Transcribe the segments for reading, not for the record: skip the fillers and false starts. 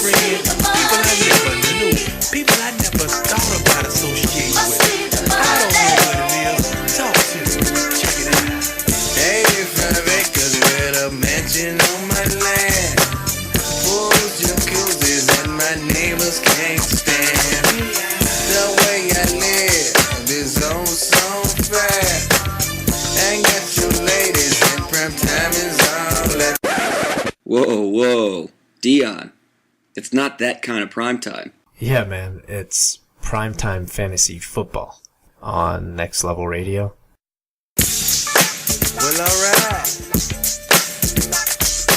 friends, people I never knew, people I never thought about associating with. I don't know what it is. Talk to me. Check it out. 85 acres with a mansion on my land. Full jacuzzis and my neighbors can't stand the way I live. This old so fast. Ain't got your ladies and Primetime is all that. Whoa, Dion. It's not that kind of primetime. Yeah, man, it's Primetime Fantasy Football on Next Level Radio. Well, alright.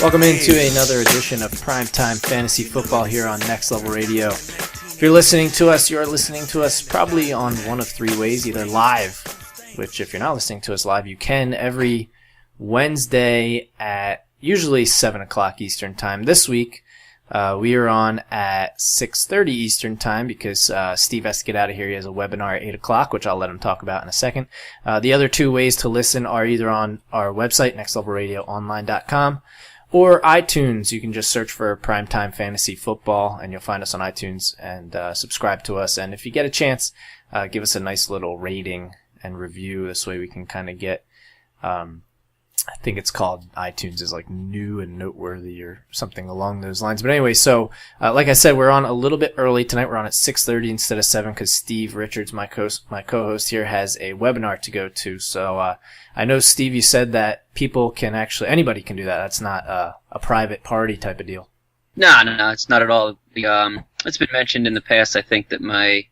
Welcome into another edition of Primetime Fantasy Football here on Next Level Radio. If you're listening to us, you're listening to us probably on one of three ways, either live, which if you're not listening to us live, you can every Wednesday at usually 7 o'clock Eastern Time. This week, we are on at 6:30 Eastern Time because Steve has to get out of here. He has a webinar at 8 o'clock, which I'll let him talk about in a second. The other two ways to listen are either on our website, nextlevelradioonline.com, or iTunes. You can just search for Primetime Fantasy Football, and you'll find us on iTunes and subscribe to us. And if you get a chance, give us a nice little rating and review. This way we can kind of get... I think it's called iTunes is like new and noteworthy or something along those lines. But anyway, so like I said, we're on a little bit early tonight. We're on at 6:30 instead of 7 because Steve Richards, my co-host here, has a webinar to go to. So I know, Steve, you said that people can actually, anybody can do that. That's not a private party type of deal. No, it's not at all. It's been mentioned in the past, I think, that my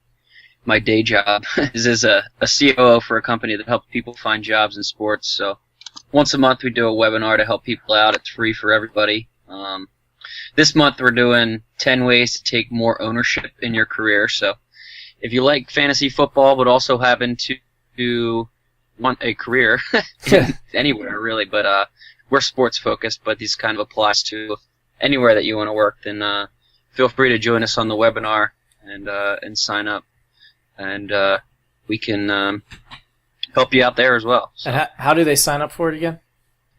day job is as a COO for a company that helps people find jobs in sports. So once a month we do a webinar to help people out. It's free for everybody. This month we're doing 10 ways to take more ownership in your career. So if you like fantasy football but also happen to want a career anywhere really, but we're sports focused, but this kind of applies to anywhere that you want to work, then feel free to join us on the webinar and sign up, and we can help you out there as well. So. And how do they sign up for it again?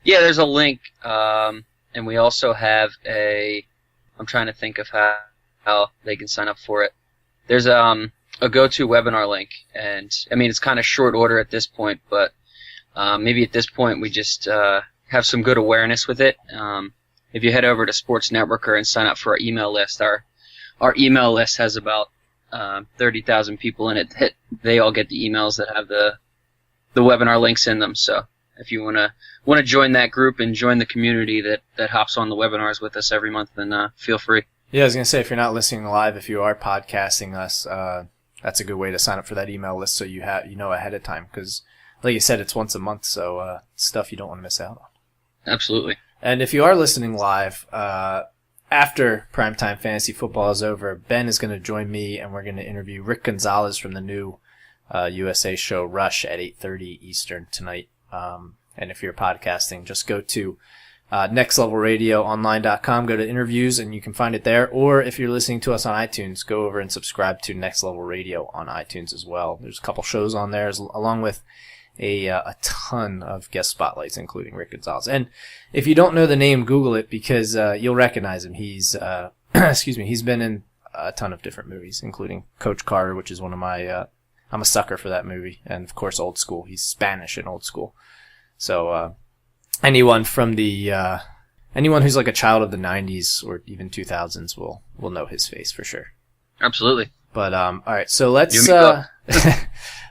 Yeah, there's a link, and we also have I'm trying to think of how they can sign up for it. There's a go-to webinar link, and I mean it's kind of short order at this point, but maybe at this point we just have some good awareness with it. If you head over to Sports Networker and sign up for our email list, our email list has about 30,000 people in it. They all get the emails that have the webinar links in them. So if you want to join that group and join the community that hops on the webinars with us every month, then feel free. Yeah, I was going to say, if you're not listening live, if you are podcasting us, that's a good way to sign up for that email list so you know ahead of time. Because, like you said, it's once a month, so stuff you don't want to miss out on. Absolutely. And if you are listening live, after Primetime Fantasy Football is over, Ben is going to join me, and we're going to interview Rick Gonzalez from the new USA show Rush at 8:30 Eastern tonight. And if you're podcasting, just go to nextlevelradioonline.com, go to interviews, and you can find it there. Or if you're listening to us on iTunes, go over and subscribe to Next Level Radio on iTunes as well. There's a couple shows on there, along with a ton of guest spotlights, including Rick Gonzalez. And if you don't know the name, Google it because you'll recognize him. He's he's been in a ton of different movies, including Coach Carter, which is one of my I'm a sucker for that movie, and of course Old School. He's Spanish in Old School. So anyone who's like a child of the 90s or even 2000s will know his face for sure. Absolutely. But all right, so let's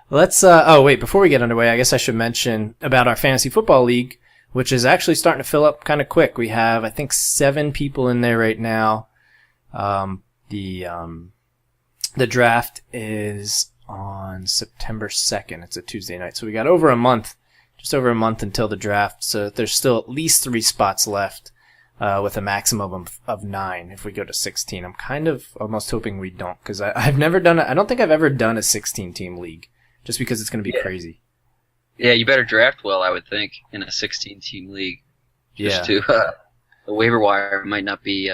before we get underway, I guess I should mention about our fantasy football league, which is actually starting to fill up kind of quick. We have, I think, 7 people in there right now. The draft is on September 2nd. It's a Tuesday night. So we got just over a month until the draft. So there's still at least 3 spots left, with a maximum of 9 if we go to 16. I'm kind of almost hoping we don't, because I've never done it. I don't think I've ever done a 16-team league, just because it's going to be crazy. Yeah, you better draft well, I would think, in a 16-team league. Just to the waiver wire might not be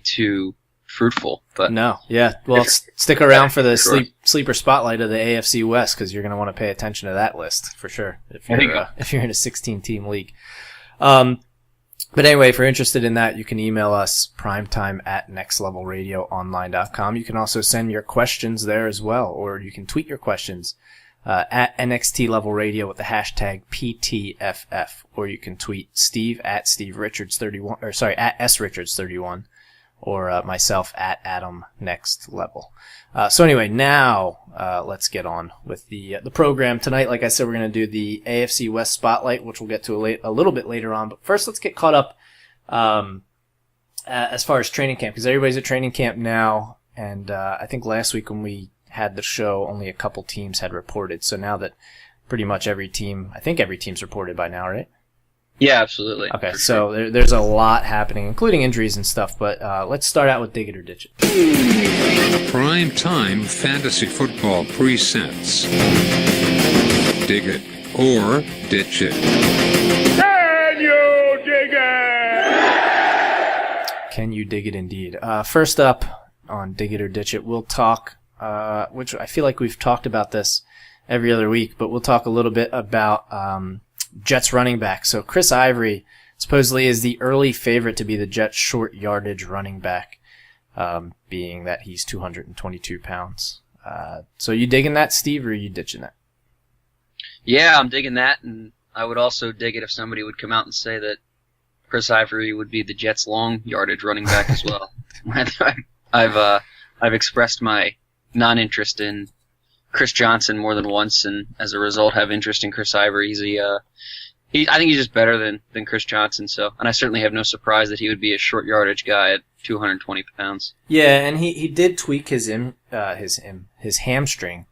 too fruitful. But no, yeah. Well, stick around for the sleeper spotlight of the AFC West, because you're going to want to pay attention to that list for sure if you're in a 16-team league. But anyway, if you're interested in that, you can email us primetime@nextlevelradioonline.com. You can also send your questions there as well, or you can tweet your questions at NXT Level Radio with the hashtag PTFF, or you can tweet Steve at SteveRichards31, or sorry, at SRichards31, or myself at AdamNextLevel. So anyway, now let's get on with the program tonight. Like I said, we're going to do the AFC West Spotlight, which we'll get to a little bit later on. But first, let's get caught up as far as training camp, because everybody's at training camp now. And I think last week when we had the show, only a couple teams had reported. So now that pretty much every team, I think every team's reported by now, right? Yeah, absolutely. Okay, so there's a lot happening, including injuries and stuff, but let's start out with Dig It or Ditch It. Prime Time Fantasy Football presents Dig It or Ditch It. Can you dig it? Can you dig it indeed? First up on Dig It or Ditch It, we'll talk, which I feel like we've talked about this every other week, but we'll talk a little bit about Jets running back. So Chris Ivory supposedly is the early favorite to be the Jets short yardage running back, being that he's 222 pounds. So you digging that, Steve, or are you ditching that? Yeah, I'm digging that, and I would also dig it if somebody would come out and say that Chris Ivory would be the Jets long yardage running back as well. I've expressed my non-interest in Chris Johnson more than once, and as a result have interest in Chris Ivory. I think he's just better than Chris Johnson. So, and I certainly have no surprise that he would be a short yardage guy at 220 pounds. Yeah, and he did tweak his hamstring,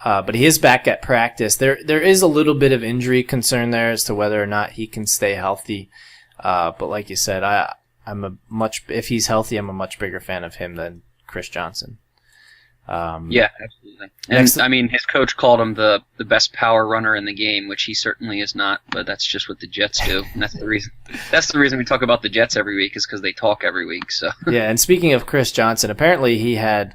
but he is back at practice. There is a little bit of injury concern there as to whether or not he can stay healthy. But like you said, if he's healthy, I'm a much bigger fan of him than Chris Johnson. Yeah, absolutely. And I mean, his coach called him the best power runner in the game, which he certainly is not. But that's just what the Jets do, and that's the reason. That's the reason we talk about the Jets every week, is because they talk every week. So yeah. And speaking of Chris Johnson, apparently he had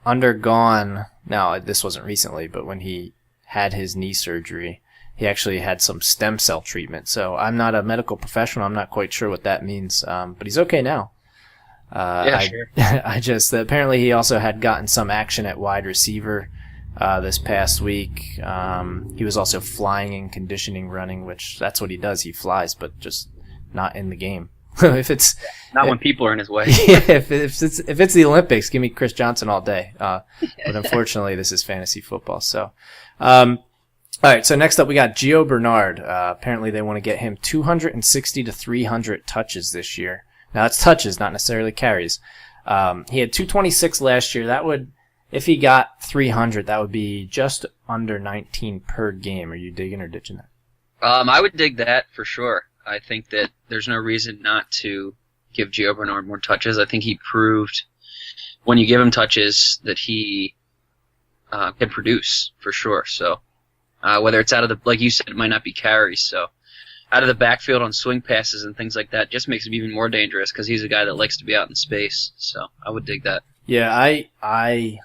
undergone. Now this wasn't recently, but when he had his knee surgery, he actually had some stem cell treatment. So I'm not a medical professional. I'm not quite sure what that means, but he's okay now. Sure. Apparently he also had gotten some action at wide receiver this past week. He was also flying and conditioning running, which that's what he does. He flies, but just not in the game. When people are in his way. Yeah, if it's the Olympics, give me Chris Johnson all day. But unfortunately, this is fantasy football. So, all right. So next up, we got Gio Bernard. Apparently, they want to get him 260 to 300 touches this year. Now, that's touches, not necessarily carries. He had 226 last year. That would, if he got 300, that would be just under 19 per game. Are you digging or ditching that? I would dig that for sure. I think that there's no reason not to give Gio Bernard more touches. I think he proved when you give him touches that he can produce for sure. So whether it's out of the, like you said, it might not be carries. So out of the backfield on swing passes and things like that just makes him even more dangerous because he's a guy that likes to be out in space. So I would dig that. Yeah, I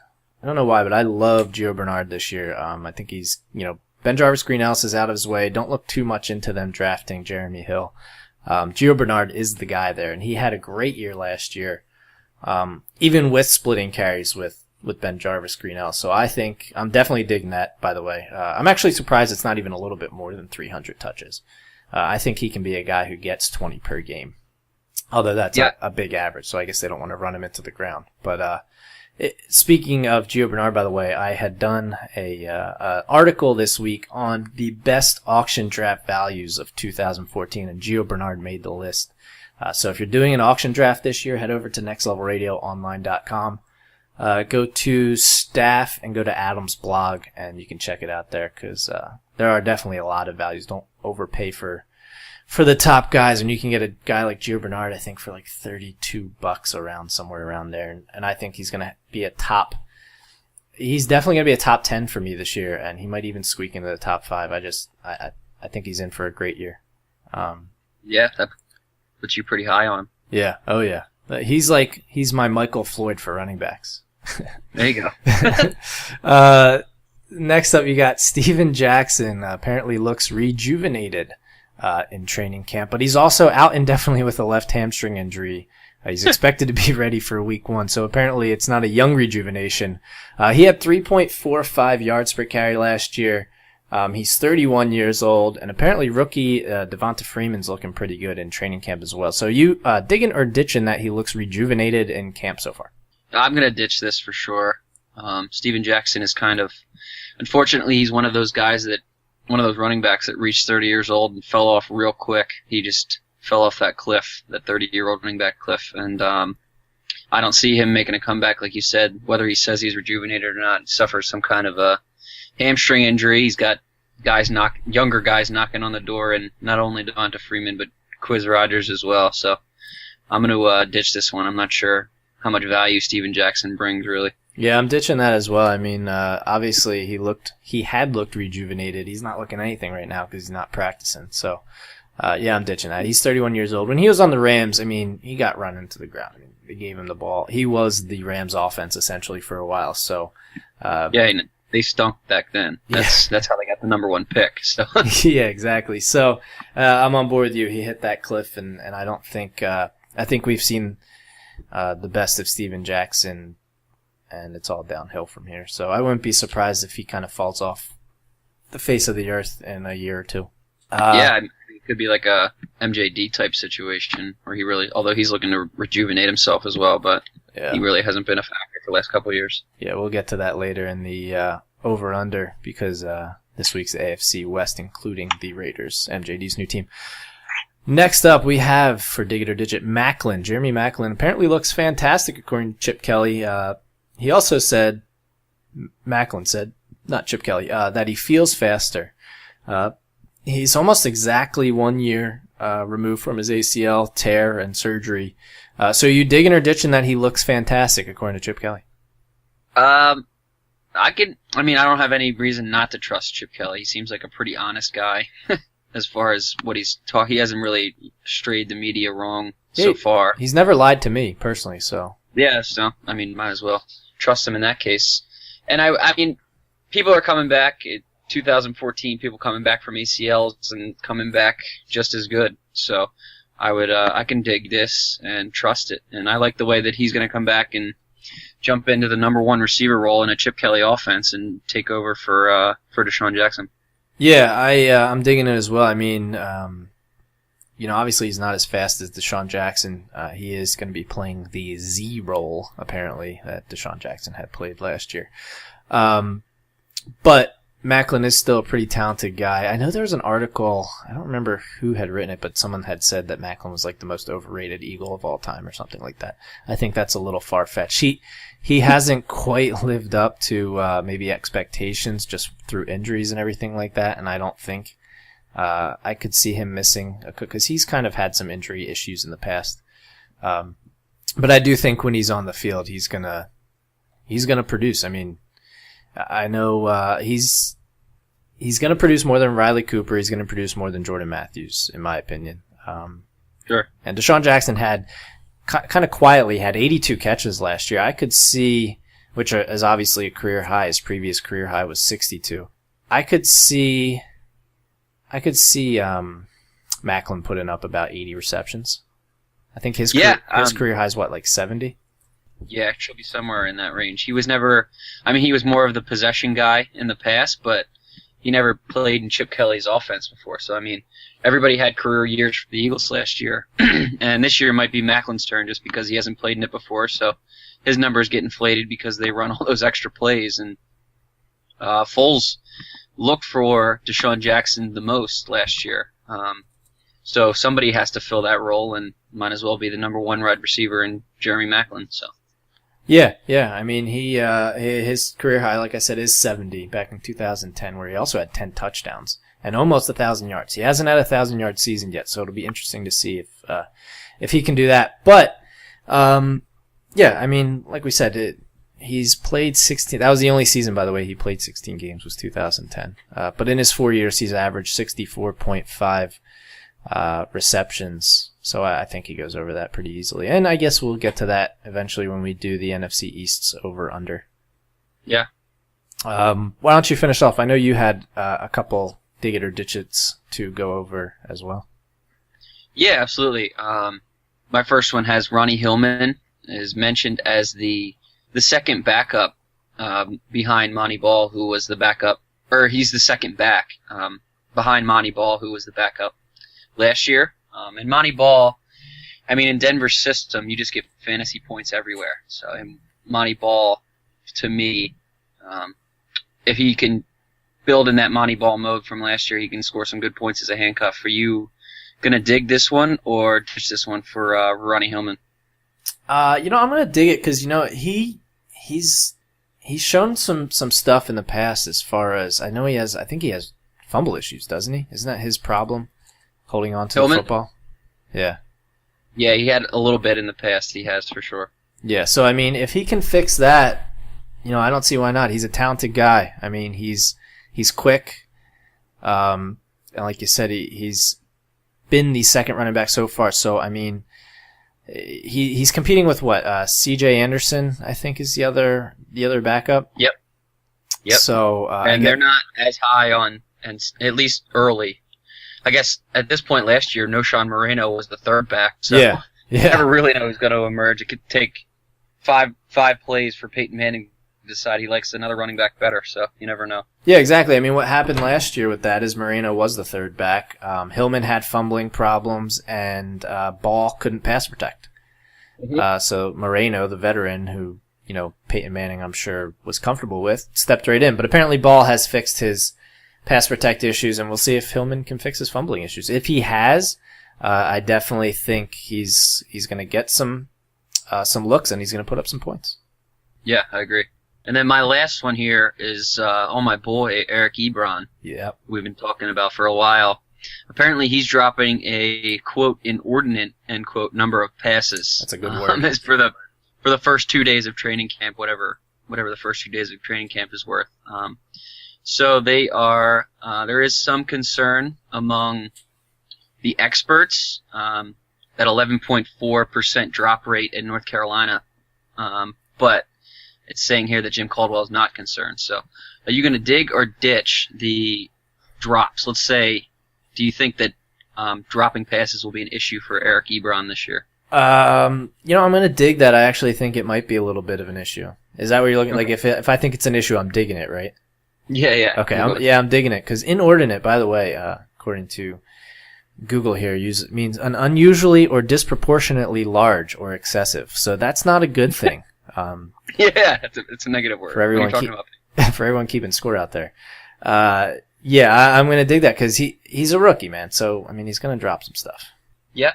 don't know why, but I love Gio Bernard this year. I think he's, Ben Jarvis Greenhouse is out of his way. Don't look too much into them drafting Jeremy Hill. Gio Bernard is the guy there, and he had a great year last year, even with splitting carries with Ben Jarvis Greenhouse. So I think I'm definitely digging that, by the way. I'm actually surprised it's not even a little bit more than 300 touches. I think he can be a guy who gets 20 per game, although that's a big average, so I guess they don't want to run him into the ground. But speaking of Gio Bernard, by the way, I had done a article this week on the best auction draft values of 2014, and Gio Bernard made the list. So if you're doing an auction draft this year, head over to nextlevelradioonline.com. Go to staff and go to Adam's blog, and you can check it out there because there are definitely a lot of values. Don't overpay for the top guys, and you can get a guy like Gio Bernard, I think, for like $32 somewhere around there. And I think he's going to be he's definitely going to be a top 10 for me this year, and he might even squeak into the top 5. I think he's in for a great year. Yeah, that puts you pretty high on him. Yeah. Oh yeah. He's my Michael Floyd for running backs. There you go. Next up, you got Steven Jackson. Apparently looks rejuvenated. in training camp. But he's also out indefinitely with a left hamstring injury. He's expected to be ready for week 1, so apparently it's not a young rejuvenation. He had 3.45 yards per carry last year. He's 31 years old, and apparently rookie Devonta Freeman's looking pretty good in training camp as well. So you digging or ditching that he looks rejuvenated in camp so far? I'm going to ditch this for sure. Steven Jackson is kind of, unfortunately, he's one of those running backs that reached 30 years old and fell off real quick. He just fell off that cliff, that 30-year-old running back cliff, and I don't see him making a comeback like you said, whether he says he's rejuvenated or not. He suffers some kind of a hamstring injury. He's got younger guys knocking on the door, and not only Devonta Freeman, but Quiz Rogers as well. So I'm going to ditch this one. I'm not sure how much value Steven Jackson brings, really. Yeah, I'm ditching that as well. I mean, obviously he had looked rejuvenated. He's not looking anything right now because he's not practicing. So, yeah, I'm ditching that. He's 31 years old. When he was on the Rams, I mean, he got run into the ground. I mean, they gave him the ball. He was the Rams offense essentially for a while. So, yeah, they stunk back then. That's how they got the number 1 pick. So yeah, exactly. So, I'm on board with you. He hit that cliff, and I don't think, I think we've seen, the best of Steven Jackson, and it's all downhill from here. So I wouldn't be surprised if he kind of falls off the face of the earth in a year or two. Yeah, it could be like a MJD type situation where he really, although he's looking to rejuvenate himself as well, but he really hasn't been a factor for the last couple of years. Yeah, we'll get to that later in the over-under because this week's AFC West, including the Raiders, MJD's new team. Next up, we have, for Dig It or Ditch It, Maclin. Jeremy Maclin apparently looks fantastic, according to Chip Kelly. He also said, Maclin said, not Chip Kelly, that he feels faster. He's almost exactly 1 year removed from his ACL tear and surgery. So you digging or ditching that he looks fantastic, according to Chip Kelly? I don't have any reason not to trust Chip Kelly. He seems like a pretty honest guy as far as what he's taught. He hasn't really strayed the media wrong so far. He's never lied to me, personally, so. Yeah, so, might as well trust him in that case. And I mean, people are coming back. 2014, people coming back from ACLs and coming back just as good. So I can dig this and trust it. And I like the way that he's going to come back and jump into the number 1 receiver role in a Chip Kelly offense and take over for Deshaun Jackson. Yeah, I'm digging it as well. I mean, obviously he's not as fast as Deshaun Jackson. He is going to be playing the Z role, apparently, that Deshaun Jackson had played last year. But Maclin is still a pretty talented guy. I know there was an article, I don't remember who had written it, but someone had said that Maclin was like the most overrated Eagle of all time or something like that. I think that's a little far-fetched. He hasn't quite lived up to maybe expectations just through injuries and everything like that, and I don't think I could see him missing because he's kind of had some injury issues in the past. But I do think when he's on the field, he's gonna produce. I mean, I know he's going to produce more than Riley Cooper. He's going to produce more than Jordan Matthews, in my opinion. Sure. And Deshaun Jackson had kind of quietly had 82 catches last year. I could see, which is obviously a career high. His previous career high was 62. I could see Maclin putting up about 80 receptions. I think his career high is like 70. Yeah, it should be somewhere in that range. He was never, he was more of the possession guy in the past, but he never played in Chip Kelly's offense before. So, everybody had career years for the Eagles last year, and this year might be Maclin's turn just because he hasn't played in it before. So his numbers get inflated because they run all those extra plays. And Foles looked for Deshaun Jackson the most last year. So somebody has to fill that role, and might as well be the number 1 wide receiver in Jeremy Maclin. So. Yeah. He his career high, like I said, is 70 back in 2010, where he also had 10 touchdowns and almost 1,000 yards. He hasn't had a 1,000-yard season yet, so it'll be interesting to see if he can do that. But like we said, he's played 16. That was the only season, by the way, he played 16 games was 2010. But in his 4 years, he's averaged 64.5 receptions. So I think he goes over that pretty easily. And I guess we'll get to that eventually when we do the NFC East's over-under. Yeah. Why don't you finish off? I know you had a couple dig it or ditch it's to go over as well? Yeah, absolutely. My first one has Ronnie Hillman is mentioned as the second backup behind Monty Ball, who was the backup, or he's the second back behind Monty Ball, who was the backup last year. And Monty Ball, I mean, in Denver's system, you just get fantasy points everywhere. So Monty Ball, to me, if he can build in that Monty Ball mode from last year, he can score some good points as a handcuff. For you, gonna dig this one or ditch this one for Ronnie Hillman? I'm gonna dig it because he's shown some stuff in the past as far as I know. I think he has fumble issues, doesn't he? Isn't that his problem, holding on to Hillman? the football? Yeah. Yeah, he had a little bit in the past. He has, for sure. Yeah, so, I mean, if he can fix that, I don't see why not. He's a talented guy. I mean, he's quick. And like you said, he's been the second running back so far. So, I mean, he's competing with what? C.J. Anderson, I think, is the other backup. Yep. So, and they're not as high on, and at least early. I guess at this point last year, Noshawn Moreno was the third back. So yeah. You never really know who's going to emerge. It could take five plays for Peyton Manning to decide he likes another running back better. So you never know. Yeah, exactly. I mean, what happened last year with that is Moreno was the third back. Hillman had fumbling problems, and Ball couldn't pass protect. Mm-hmm. So Moreno, the veteran, who Peyton Manning, I'm sure, was comfortable with, stepped right in. But apparently Ball has fixed his pass protect issues, and we'll see if Hillman can fix his fumbling issues. If he has, I definitely think he's going to get some looks, and he's going to put up some points. Yeah, I agree. And then my last one here is my boy, Eric Ebron. Yeah. We've been talking about for a while. Apparently he's dropping a, quote, inordinate, end quote, number of passes. That's a good word. For the first 2 days of training camp, whatever the first 2 days of training camp is worth. So they are, there is some concern among the experts, at 11.4% drop rate in North Carolina. But it's saying here that Jim Caldwell is not concerned. So are you going to dig or ditch the drops? Let's say, do you think that, dropping passes will be an issue for Eric Ebron this year? I'm going to dig that. I actually think it might be a little bit of an issue. Is that what you're looking? Okay. Like if I think it's an issue, I'm digging it, right? Yeah. Okay, I'm digging it because inordinate, by the way, according to Google here, means an unusually or disproportionately large or excessive. So that's not a good thing. Yeah, it's a negative word. For everyone keeping score out there. I'm going to dig that because he's a rookie, man. So I mean, he's going to drop some stuff. Yeah,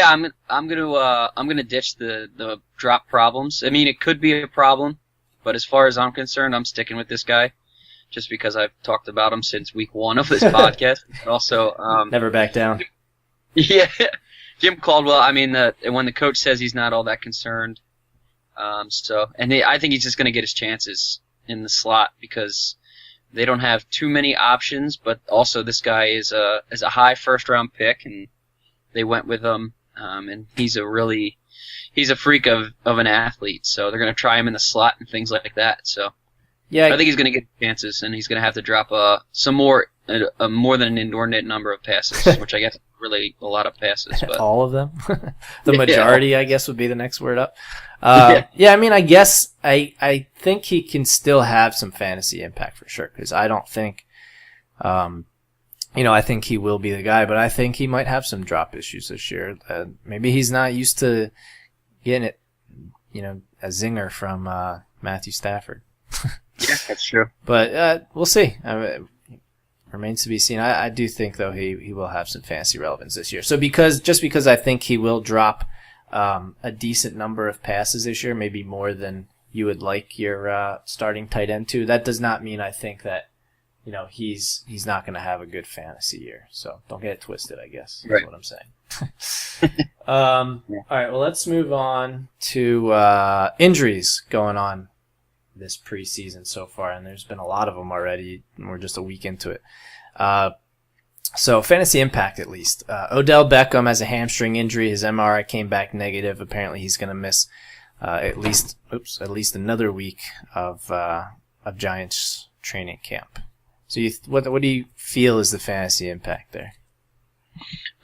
I'm gonna ditch the drop problems. I mean, it could be a problem, but as far as I'm concerned, I'm sticking with this guy. Just because I've talked about him since week 1 of this podcast. Also, never back down. Yeah, Jim Caldwell. I mean, when the coach says he's not all that concerned, I think he's just going to get his chances in the slot because they don't have too many options. But also, this guy is a high first round pick, and they went with him. And he's a freak of an athlete. So they're going to try him in the slot and things like that. So. Yeah, I think he's going to get chances, and he's going to have to drop some more than an inordinate number of passes, which I guess is really a lot of passes. But. All of them? The majority, I guess, would be the next word up. I mean, I guess I think he can still have some fantasy impact for sure, because I don't think, I think he will be the guy, but I think he might have some drop issues this year. Maybe he's not used to getting it, a zinger from Matthew Stafford. Yeah, that's true. But we'll see. Remains to be seen. I do think, though, he will have some fantasy relevance this year. So just because I think he will drop a decent number of passes this year, maybe more than you would like your starting tight end to, that does not mean I think that he's not going to have a good fantasy year. So don't get it twisted, I guess, is what I'm saying. All right, well, let's move on to injuries going on this preseason so far, and there's been a lot of them already, and we're just a week into it. So fantasy impact, at least. Odell Beckham has a hamstring injury. His MRI came back negative. Apparently he's going to miss at least another week of Giants training camp. So what do you feel is the fantasy impact there?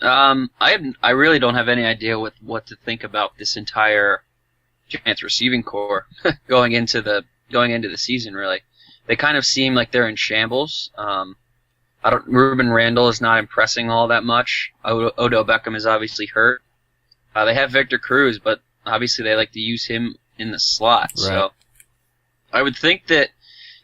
I really don't have any idea what to think about this entire Giants receiving core going into the season. Really, they kind of seem like they're in shambles. Ruben Randall is not impressing all that much. Odell Beckham is obviously hurt. They have Victor Cruz, but obviously they like to use him in the slot. Right. So I would think that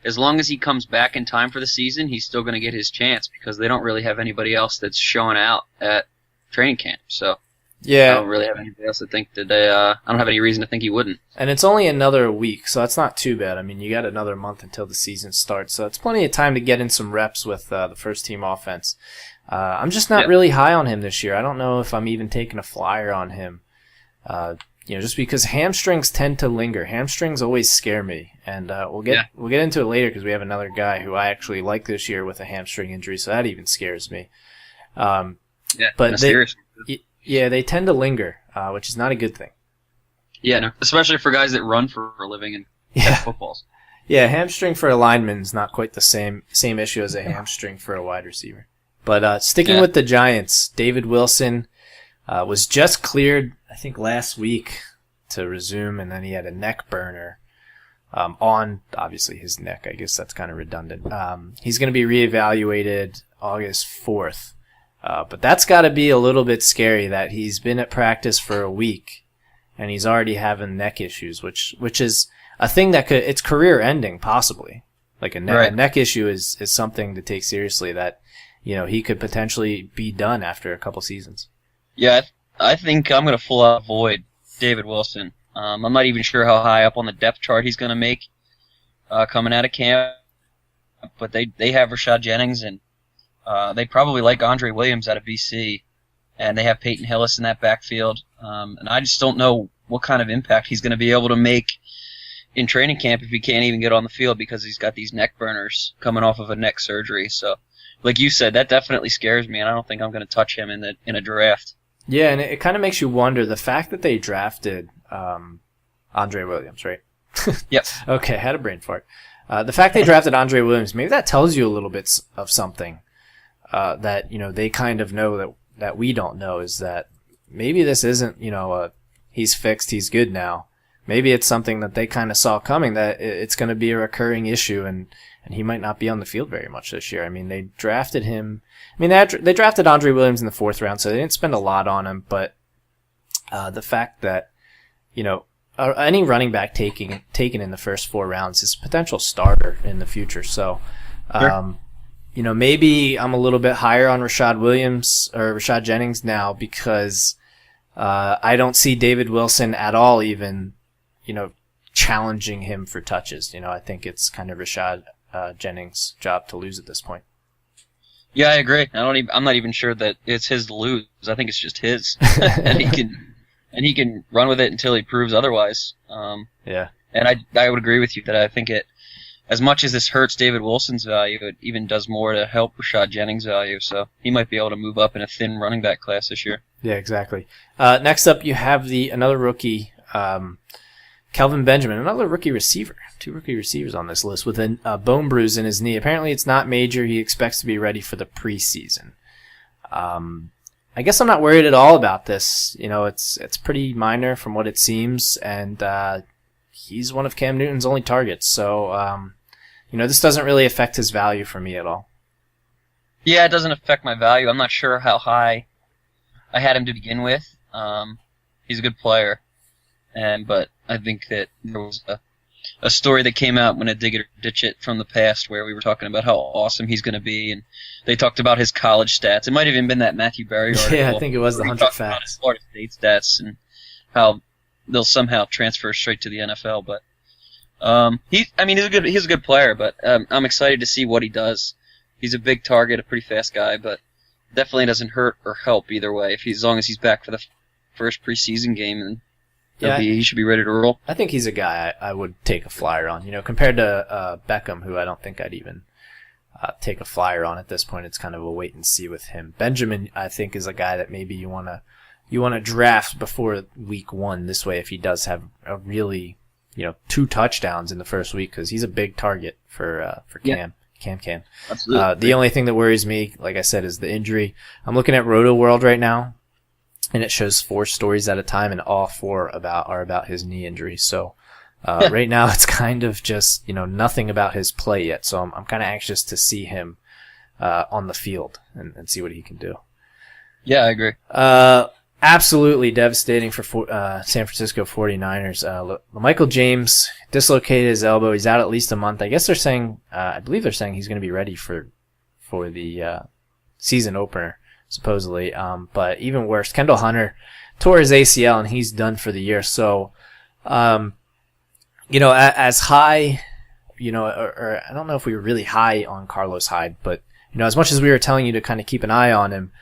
as long as he comes back in time for the season, he's still going to get his chance because they don't really have anybody else that's showing out at training camp. So I don't really have anybody else to think that I don't have any reason to think he wouldn't. And it's only another week, so that's not too bad. I mean, you got another month until the season starts, so it's plenty of time to get in some reps with the first-team offense. I'm just not really high on him this year. I don't know if I'm even taking a flyer on him. Just because hamstrings tend to linger. Hamstrings always scare me, and we'll get into it later because we have another guy who I actually like this year with a hamstring injury, so that even scares me. But they tend to linger, which is not a good thing. Yeah, no, especially for guys that run for a living and catch footballs. Yeah, hamstring for a lineman is not quite the same issue as a hamstring for a wide receiver. But sticking with the Giants, David Wilson was just cleared, I think, last week to resume, and then he had a neck burner on, obviously, his neck. I guess that's kind of redundant. He's going to be reevaluated August 4th. But that's got to be a little bit scary that he's been at practice for a week, and he's already having neck issues, which is a thing that it's career-ending, possibly. Like a neck issue is something to take seriously that, he could potentially be done after a couple seasons. Yeah, I think I'm going to full out avoid David Wilson. I'm not even sure how high up on the depth chart he's going to make coming out of camp, but they have Rashad Jennings, and they probably like Andre Williams out of BC, and they have Peyton Hillis in that backfield. And I just don't know what kind of impact he's going to be able to make in training camp if he can't even get on the field because he's got these neck burners coming off of a neck surgery. So, like you said, that definitely scares me, and I don't think I'm going to touch him in a draft. Yeah, and it kind of makes you wonder the fact that they drafted Andre Williams, right? Yep. Okay, had a brain fart. The fact they drafted Andre Williams, maybe that tells you a little bit of something that they kind of know that we don't know, is that maybe this isn't he's fixed, he's good now. Maybe it's something that they kind of saw coming, that it's going to be a recurring issue, and he might not be on the field very much this year. I mean, they drafted him. I mean, they drafted Andre Williams in the 4th round, so they didn't spend a lot on him. But the fact that any running back taken in the first 4 rounds is a potential starter in the future. So, sure. Maybe I'm a little bit higher on Rashad Jennings now because I don't see David Wilson at all even challenging him for touches. I think it's kind of Rashad Jennings' job to lose at this point. Yeah, I agree. I'm not even sure that it's his to lose. I think it's just his, and he can run with it until he proves otherwise. Yeah. And I would agree with you that I think as much as this hurts David Wilson's value, it even does more to help Rashad Jennings' value. So he might be able to move up in a thin running back class this year. Yeah, exactly. Next up, you have another rookie, Kelvin Benjamin, another rookie receiver. 2 rookie receivers on this list with a bone bruise in his knee. Apparently, it's not major. He expects to be ready for the preseason. I guess I'm not worried at all about this. It's pretty minor from what it seems, and he's one of Cam Newton's only targets. So, this doesn't really affect his value for me at all. Yeah, it doesn't affect my value. I'm not sure how high I had him to begin with. He's a good player, but I think that there was a story that came out when a Dig It or Ditch It from the past where we were talking about how awesome he's going to be, and they talked about his college stats. It might have even been that Matthew Berry article. Yeah, I think it was the 100 facts. About his Florida State stats and how they'll somehow transfer straight to the NFL. But he's a good player, but I'm excited to see what he does. He's a big target, a pretty fast guy, but definitely doesn't hurt or help either way. As long as he's back for the first preseason game, and he should be ready to roll. I think he's a guy I would take a flyer on. Compared to Beckham, who I don't think I'd even take a flyer on at this point. It's kind of a wait and see with him. Benjamin, I think, is a guy that maybe you want to draft before week 1. This way, if he does have a really 2 touchdowns in the first week, because he's a big target for Cam. Can. Absolutely. The only thing that worries me, like I said, is the injury. I'm looking at Roto World right now, and it shows 4 stories at a time, and all 4 are about his knee injury. So right now it's kind of just, nothing about his play yet. So I'm kind of anxious to see him on the field and see what he can do. Yeah, I agree. Absolutely devastating for San Francisco 49ers. Michael James dislocated his elbow. He's out at least a month. I guess they're saying, I believe they're saying he's going to be ready for the season opener, supposedly. But even worse, Kendall Hunter tore his ACL and he's done for the year. So, as high, or I don't know if we were really high on Carlos Hyde, but, as much as we were telling you to kind of keep an eye on him,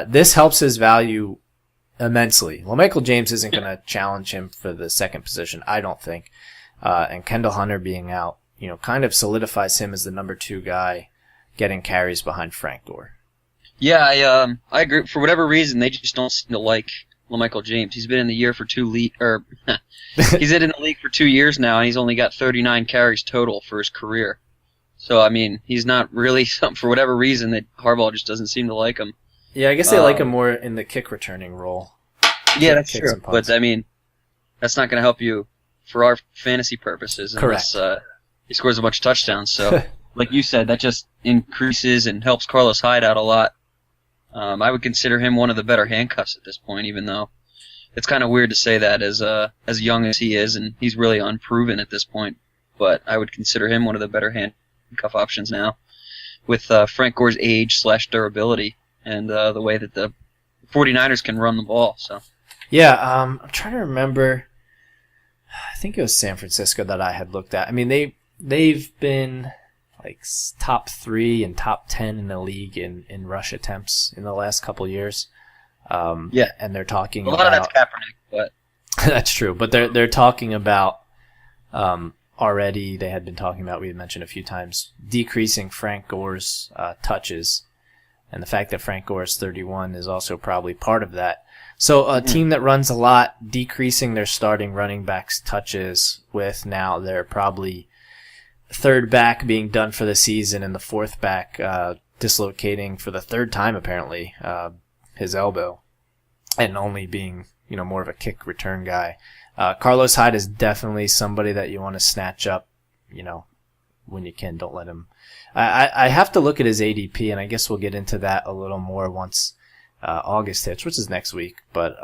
this helps his value immensely. Well, Michael James isn't going to challenge him for the second position, I don't think. And Kendall Hunter being out, kind of solidifies him as the number 2 guy getting carries behind Frank Gore. Yeah, I agree. For whatever reason, they just don't seem to like LaMichael James. He's been in the year for he's in the league for 2 years now, and he's only got 39 carries total for his career. So, he's not really something, for whatever reason, that Harbaugh just doesn't seem to like him. Yeah, I guess they like him more in the kick returning role. Yeah, that's true. But, that's not going to help you for our fantasy purposes unless he scores a bunch of touchdowns. So, like you said, that just increases and helps Carlos Hyde out a lot. I would consider him one of the better handcuffs at this point, even though it's kind of weird to say that as young as he is, and he's really unproven at this point. But I would consider him one of the better handcuff options now, with Frank Gore's age / durability and the way that the 49ers can run the ball. So yeah, I'm trying to remember. I think it was San Francisco that I had looked at. They've been like top 3 and top 10 in the league in rush attempts in the last couple years. Yeah, and they're talking a lot of that's Kaepernick, but that's true. But they're talking about already. They had been talking about, we had mentioned a few times, decreasing Frank Gore's touches, and the fact that Frank Gore is 31 is also probably part of that. So a team that runs a lot, decreasing their starting running backs' touches, with now they're probably third back being done for the season and the fourth back dislocating for the 3rd time apparently his elbow, and only being more of a kick return guy. Carlos Hyde is definitely somebody that you want to snatch up when you can. Don't let him. I have to look at his ADP, and I guess we'll get into that a little more once August hits, which is next week. But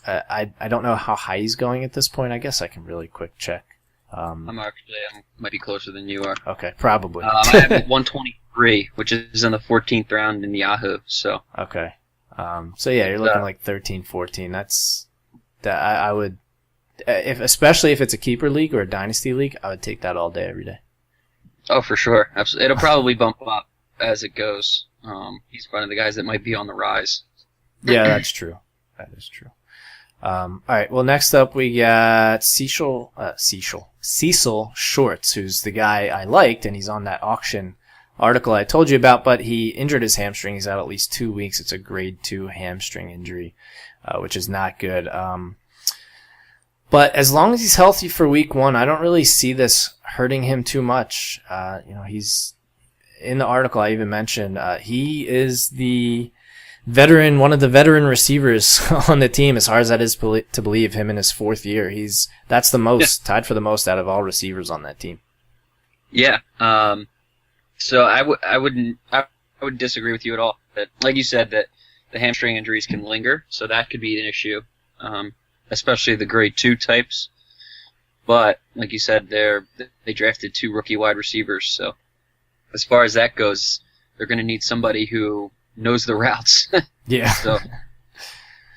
I don't know how high he's going at this point. I guess I can really quick check. I might be closer than you are. Okay, probably. I have 123, which is in the 14th round in Yahoo. So okay, so yeah, you're looking like 13, 14. I would, especially if it's a keeper league or a dynasty league, I would take that all day, every day. Oh, for sure, absolutely. It'll probably bump up as it goes. He's one of the guys that might be on the rise. Yeah, that's true. That is true. All right. Well, next up we got Cecil Shorts, who's the guy I liked, and he's on that auction article I told you about, but he injured his hamstring. He's out at least 2 weeks. It's a grade 2 hamstring injury, which is not good. But as long as he's healthy for week 1, I don't really see this hurting him too much. He's in the article I even mentioned, he is the one of the veteran receivers on the team, as hard as that is to believe. Him in his 4th year, that's the most, tied for the most out of all receivers on that team. Yeah. So I would disagree with you at all. That, like you said, that the hamstring injuries can linger, so that could be an issue, especially the grade 2 types. But like you said, they drafted 2 rookie wide receivers, so as far as that goes, they're going to need somebody who knows the routes. Yeah. So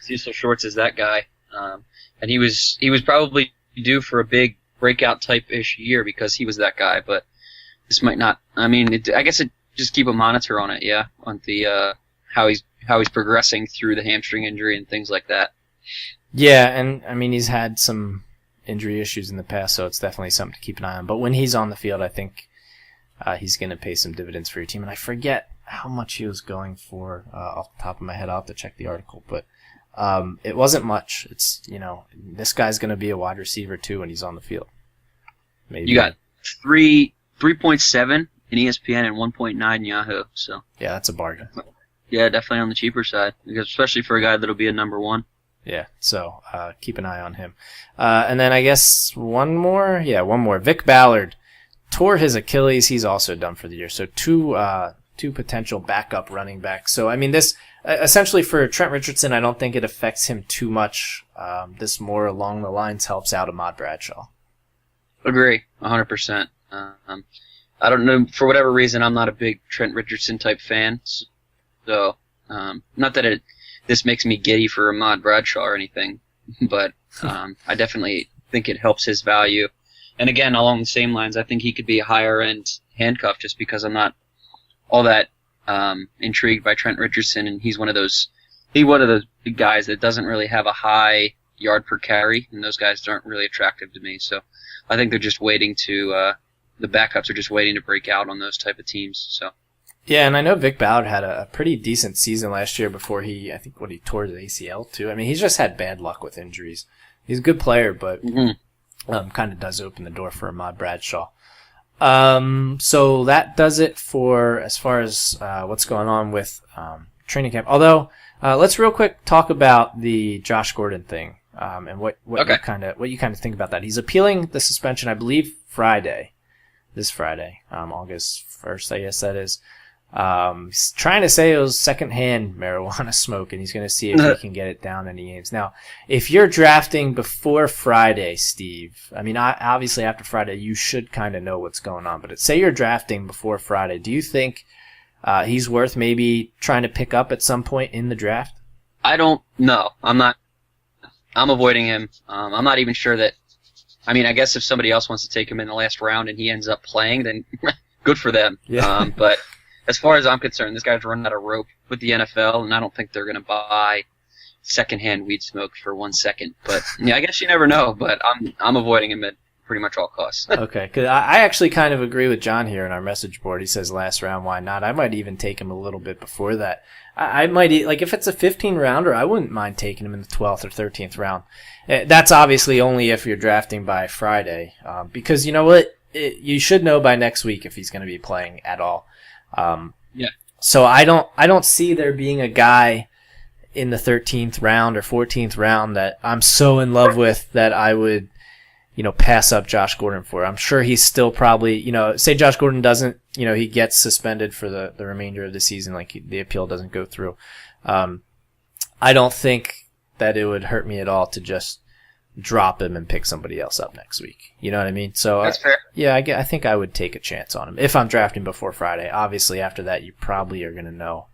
Cecil Shorts is that guy, and he was probably due for a big breakout type-ish year because he was that guy. But this might not. I guess just keep a monitor on it. Yeah, on the how he's progressing through the hamstring injury and things like that. Yeah, and he's had some injury issues in the past, so it's definitely something to keep an eye on. But when he's on the field, I think he's going to pay some dividends for your team. And I forget how much he was going for off the top of my head. I'll have to check the article, but it wasn't much. It's this guy's going to be a wide receiver too when he's on the field. Maybe you got three 3.7 in ESPN and 1.9 in Yahoo. So Yeah, that's a bargain. yeah, definitely on the cheaper side, because especially for a guy that'll be a number one. Yeah, so keep an eye on him. And then I guess one more. Vic Ballard tore his Achilles. He's also done for the year. So two potential backup running backs. So, I mean, this essentially for Trent Richardson, I don't think it affects him too much. This more along the lines helps out Ahmad Bradshaw. Agree, 100%. I don't know, for whatever reason, I'm not a big Trent Richardson type fan. So, not that this makes me giddy for Ahmad Bradshaw or anything, but I definitely think it helps his value. And again, along the same lines, I think he could be a higher-end handcuff just because I'm not all that intrigued by Trent Richardson, and he's one of the guys that doesn't really have a high yard per carry, and those guys aren't really attractive to me. So I think they're just waiting to the backups are just waiting to break out on those type of teams. So. Yeah, and I know Vic Ballard had a pretty decent season last year before he tore his ACL too. I mean, he's just had bad luck with injuries. He's a good player, but kind of does open the door for Ahmad Bradshaw. So that does it for as far as what's going on with training camp. Although, let's real quick talk about the Josh Gordon thing and what you kind of think about that. He's appealing the suspension, I believe, this Friday, August 1st, I guess that is. He's trying to say it was secondhand marijuana smoke, and he's going to see if he can get it down any games. Now, if you're drafting before Friday, Steve, I mean, obviously after Friday, you should kind of know what's going on. But say you're drafting before Friday, do you think he's worth maybe trying to pick up at some point in the draft? I don't know. I'm avoiding him. I'm not even sure that. I mean, I guess if somebody else wants to take him in the last round and he ends up playing, then good for them. Yeah. But as far as I'm concerned, this guy's running out of rope with the NFL, and I don't think they're going to buy secondhand weed smoke for 1 second. But yeah, I guess you never know. But I'm avoiding him at pretty much all costs. Okay, because I actually kind of agree with John here in our message board. He says last round, why not? I might even take him a little bit before that. I might, like, if it's a 15 rounder, I wouldn't mind taking him in the 12th or 13th round. That's obviously only if you're drafting by Friday, because you know what? You should know by next week if he's going to be playing at all. Yeah. So I don't see there being a guy in the 13th round or 14th round that I'm so in love with that I would, pass up Josh Gordon for. I'm sure he's still probably, say Josh Gordon doesn't, he gets suspended for the remainder of the season, like the appeal doesn't go through. I don't think that it would hurt me at all to just drop him and pick somebody else up next week. You know what I mean? So that's fair. Yeah, I think I would take a chance on him if I'm drafting before Friday. Obviously, after that, you probably are going to know,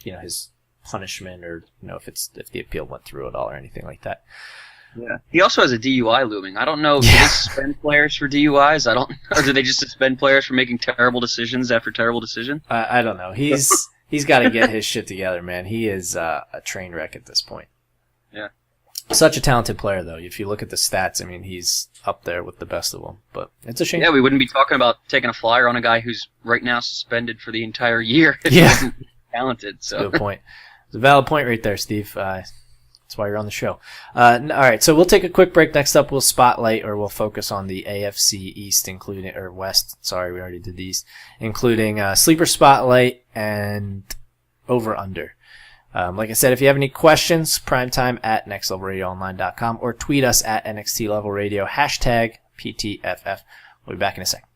his punishment or if the appeal went through at all or anything like that. Yeah. He also has a DUI looming. I don't know. Do they suspend players for DUIs? Or do they just suspend players for making terrible decisions after terrible decision? I don't know. He's got to get his shit together, man. He is a train wreck at this point. Yeah. Such a talented player, though. If you look at the stats, I mean, he's up there with the best of them. But it's a shame. Yeah, we wouldn't be talking about taking a flyer on a guy who's right now suspended for the entire year if he wasn't talented. So. Good point. It's a valid point right there, Steve. That's why you're on the show. All right, so we'll take a quick break. Next up, we'll spotlight or we'll focus on the AFC East, West. Sorry, we already did these, including Sleeper Spotlight and Over Under. Like I said, if you have any questions, primetime at nextlevelradioonline.com or tweet us at NXTLevelRadio, #PTFF. We'll be back in a second.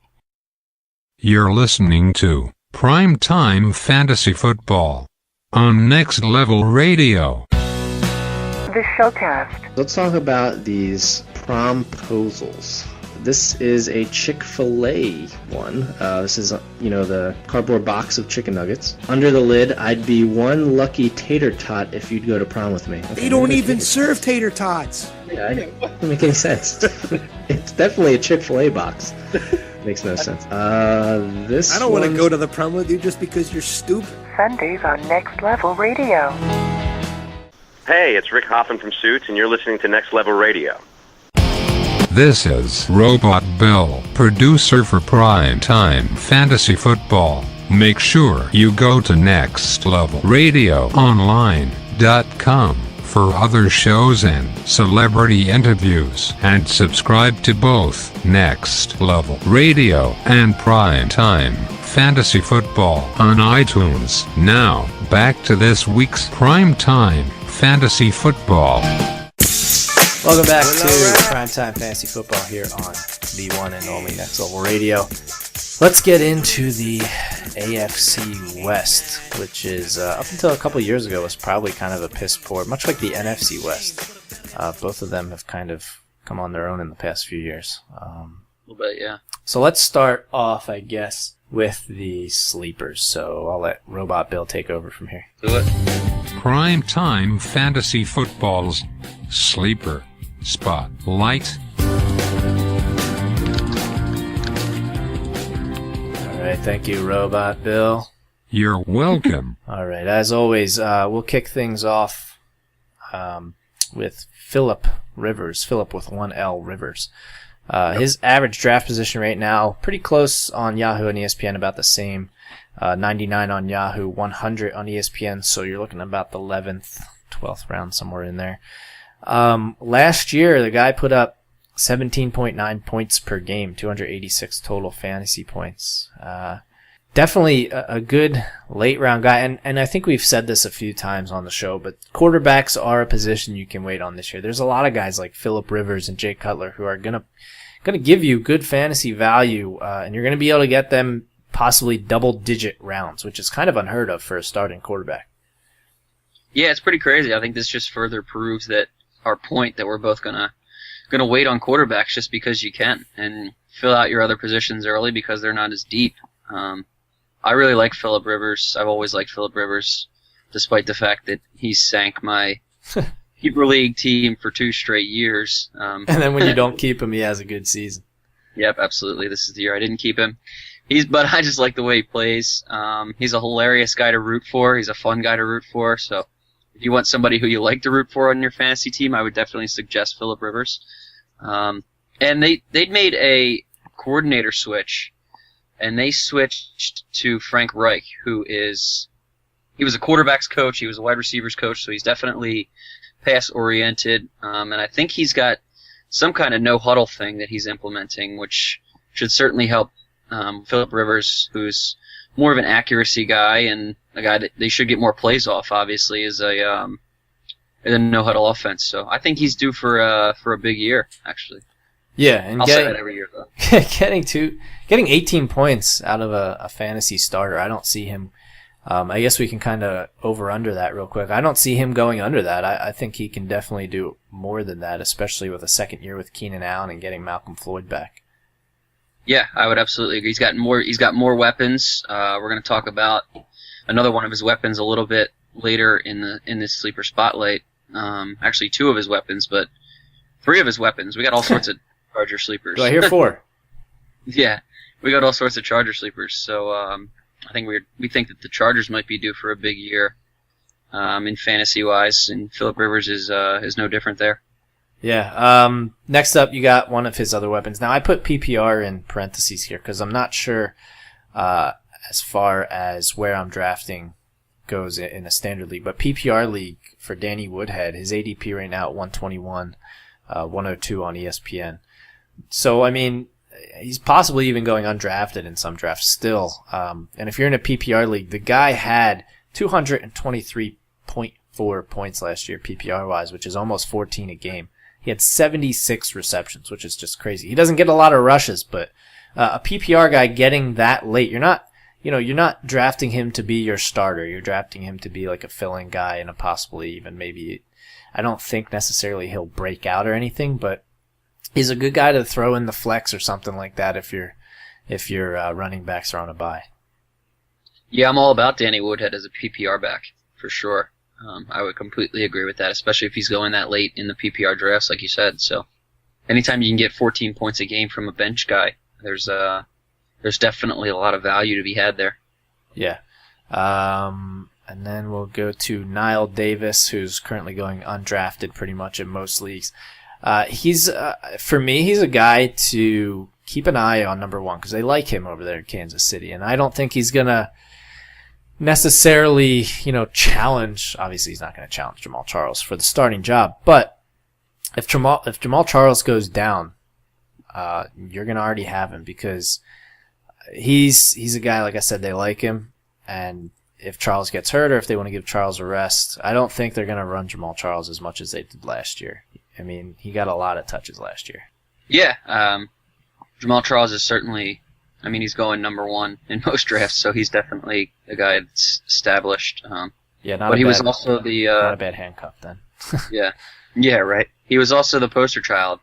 You're listening to Primetime Fantasy Football on Next Level Radio. The Showcast. Let's talk about these promposals. This is a Chick-fil-A one. This is, the cardboard box of chicken nuggets. Under the lid, I'd be one lucky tater tot if you'd go to prom with me. Okay, they don't even serve tater tots. Yeah, it doesn't make any sense. It's definitely a Chick-fil-A box. Makes no sense. I don't want to go to the prom with you just because you're stupid. Sundays on Next Level Radio. Hey, it's Rick Hoffman from Suits, and you're listening to Next Level Radio. This is Robot Bill, producer for Primetime Fantasy Football. Make sure you go to nextlevelradioonline.com for other shows and celebrity interviews, and subscribe to both Next Level Radio and Primetime Fantasy Football on iTunes. Now, back to this week's Primetime Fantasy Football. Welcome back to Primetime Fantasy Football here on the one and only Next Level Radio. Let's get into the AFC West, which is, up until a couple years ago, was probably kind of a piss poor, much like the NFC West. Both of them have kind of come on their own in the past few years. A little bit, yeah. So let's start off, I guess, with the sleepers. So I'll let Robot Bill take over from here. Do it. Primetime Fantasy Football's Sleeper Spotlight. All right, thank you, Robot Bill. You're welcome. All right, as always, we'll kick things off with Philip Rivers. Philip with one L, Rivers. His average draft position right now, pretty close on Yahoo and ESPN, about the same. 99 on Yahoo, 100 on ESPN, so you're looking about the 11th, 12th round, somewhere in there. Last year, the guy put up 17.9 points per game, 286 total fantasy points. Definitely a good late round guy, and I think we've said this a few times on the show, but quarterbacks are a position you can wait on this year. There's a lot of guys like Phillip Rivers and Jay Cutler who are gonna give you good fantasy value, and you're gonna be able to get them possibly double-digit rounds, which is kind of unheard of for a starting quarterback. Yeah, it's pretty crazy. I think this just further proves that our point that we're both gonna wait on quarterbacks just because you can, and fill out your other positions early because they're not as deep. I really like Phillip Rivers. I've always liked Phillip Rivers, despite the fact that he sank my keeper league team for 2 straight years. And then when you don't keep him, he has a good season. Yep, absolutely. This is the year I didn't keep him. But I just like the way he plays. He's a hilarious guy to root for. He's a fun guy to root for. So if you want somebody who you like to root for on your fantasy team, I would definitely suggest Phillip Rivers. And they'd made a coordinator switch, and they switched to Frank Reich, he was a quarterback's coach, he was a wide receivers coach, so he's definitely pass oriented. And I think he's got some kind of no huddle thing that he's implementing, which should certainly help Phillip Rivers, who's more of an accuracy guy and a guy that they should get more plays off, obviously, is a no-huddle offense. So I think he's due for a big year, actually. Yeah, and I'll say that every year, though. getting 18 points out of a fantasy starter, I don't see him. I guess we can kind of over-under that real quick. I don't see him going under that. I think he can definitely do more than that, especially with a second year with Keenan Allen and getting Malcolm Floyd back. Yeah, I would absolutely agree. He's got more weapons. We're going to talk about another one of his weapons a little bit later in this sleeper spotlight. Actually, 2 of his weapons, but 3 of his weapons. We got all sorts of Charger sleepers. Do I hear 4? Yeah, we got all sorts of Charger sleepers. So I think we think that the Chargers might be due for a big year in fantasy wise, and Phillip Rivers is no different there. Yeah. Next up, you got one of his other weapons. Now, I put PPR in parentheses here because I'm not sure as far as where I'm drafting goes in a standard league. But PPR league for Danny Woodhead, his ADP right now at 121, 102 on ESPN. So, I mean, he's possibly even going undrafted in some drafts still. And if you're in a PPR league, the guy had 223.4 points last year PPR-wise, which is almost 14 a game. He had 76 receptions, which is just crazy. He doesn't get a lot of rushes, but a PPR guy getting that late, you're not drafting him to be your starter. You're drafting him to be like a fill-in guy and a possibly even maybe, I don't think necessarily he'll break out or anything, but he's a good guy to throw in the flex or something like that if your running backs are on a bye. Yeah, I'm all about Danny Woodhead as a PPR back, for sure. I would completely agree with that, especially if he's going that late in the PPR drafts, like you said. So anytime you can get 14 points a game from a bench guy, there's definitely a lot of value to be had there. Yeah. And then we'll go to Niall Davis, who's currently going undrafted pretty much in most leagues. For me, he's a guy to keep an eye on, number one, because they like him over there in Kansas City. And I don't think he's going to necessarily, challenge. Obviously, he's not going to challenge Jamal Charles for the starting job. But if Jamal Charles goes down, you're going to already have him because he's a guy, like I said, they like him. And if Charles gets hurt or if they want to give Charles a rest, I don't think they're going to run Jamal Charles as much as they did last year. I mean, he got a lot of touches last year. Yeah, Jamal Charles is certainly, he's going number 1 in most drafts, so he's definitely a guy that's established. Was also the not a bad handcuff then. yeah, right. He was also the poster child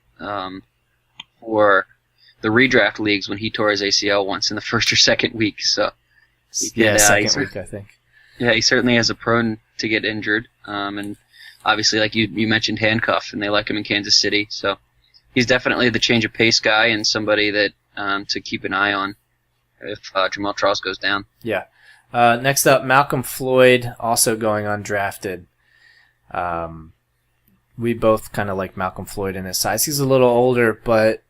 for the redraft leagues when he tore his ACL once in the first or second week. So second week, I think. Yeah, he certainly has a prone to get injured, and obviously, like you mentioned, handcuff, and they like him in Kansas City, so. He's definitely the change of pace guy and somebody that to keep an eye on if Jamal Charles goes down. Yeah. Next up, Malcolm Floyd, also going undrafted. We both kind of like Malcolm Floyd in his size. He's a little older, but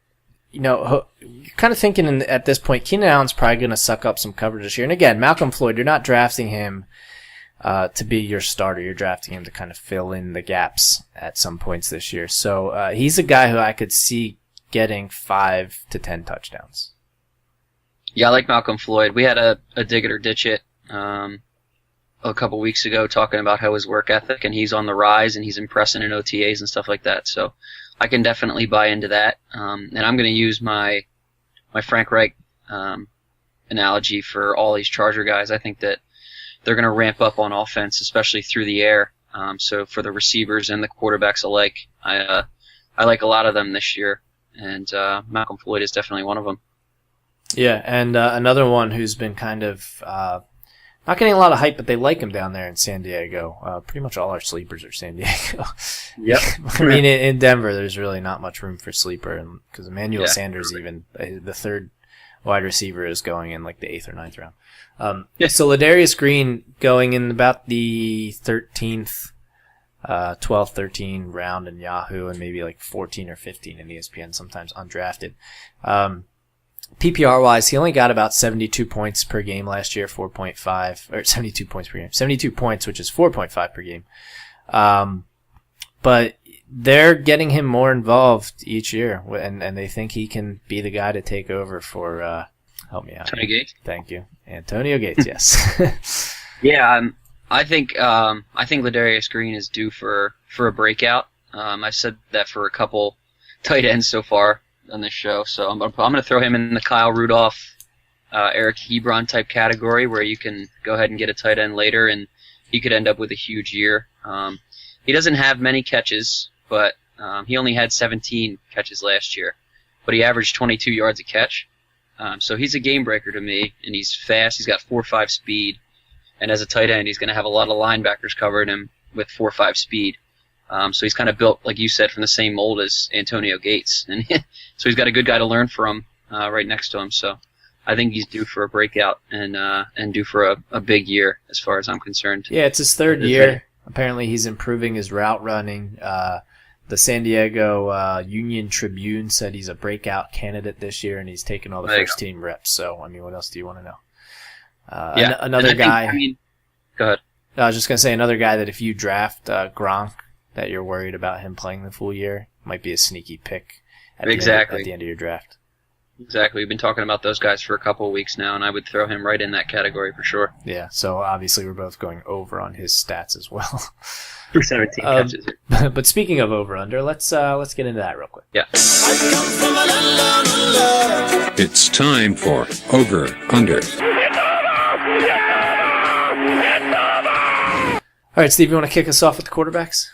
you're kind of thinking at this point, Keenan Allen's probably going to suck up some coverage this year. And again, Malcolm Floyd, you're not drafting him to be your starter. You're drafting him to kind of fill in the gaps at some points this year. So he's a guy who I could see getting 5 to 10 touchdowns. Yeah, I like Malcolm Floyd. We had a dig it or ditch it a couple weeks ago talking about how his work ethic, and he's on the rise and he's impressing in OTAs and stuff like that. So I can definitely buy into that. And I'm going to use my Frank Reich analogy for all these Charger guys. I think that they're going to ramp up on offense, especially through the air. So for the receivers and the quarterbacks alike, I like a lot of them this year, and Malcolm Floyd is definitely one of them. Yeah, and another one who's been kind of not getting a lot of hype, but they like him down there in San Diego. Pretty much all our sleepers are San Diego. Yep. I mean, in Denver, there's really not much room for sleeper, because Emmanuel Sanders, even the third wide receiver, is going in like the 8th or 9th round. So Ladarius Green going in about the 13th, 12, 13 round in Yahoo, and maybe like 14 or 15 in ESPN, sometimes undrafted. PPR wise, he only got about 72 points per game last year, 4.5, or 72 points per game, 72 points, which is 4.5 per game. But they're getting him more involved each year, and they think he can be the guy to take over for, help me out. Antonio Gates. Thank you. Antonio Gates, yes. Yeah, I think Ladarius Green is due for a breakout. I've said that for a couple tight ends so far on this show, so I'm gonna throw him in the Kyle Rudolph, Eric Ebron type category, where you can go ahead and get a tight end later, and he could end up with a huge year. He doesn't have many catches, but he only had 17 catches last year, but he averaged 22 yards a catch. So he's a game breaker to me, and he's fast. He's got 4.5 speed, and as a tight end, he's going to have a lot of linebackers covering him with 4.5 speed. So he's kind of built, like you said, from the same mold as Antonio Gates, and so he's got a good guy to learn from right next to him. So I think he's due for a breakout and due for a big year as far as I'm concerned. Yeah, it's his third year. Apparently, he's improving his route running. The San Diego Union Tribune said he's a breakout candidate this year, and he's taken all the first-team reps. So, I mean, what else do you want to know? Another guy. Go ahead. I was just going to say another guy that if you draft Gronk, that you're worried about him playing the full year, might be a sneaky pick at the end of your draft. Exactly. We've been talking about those guys for a couple of weeks now, and I would throw him right in that category for sure. Yeah, so obviously we're both going over on his stats as well. 17 catches. But speaking of over-under, let's get into that real quick. Yeah. It's time for Over-Under. All right, Steve, you want to kick us off with the quarterbacks?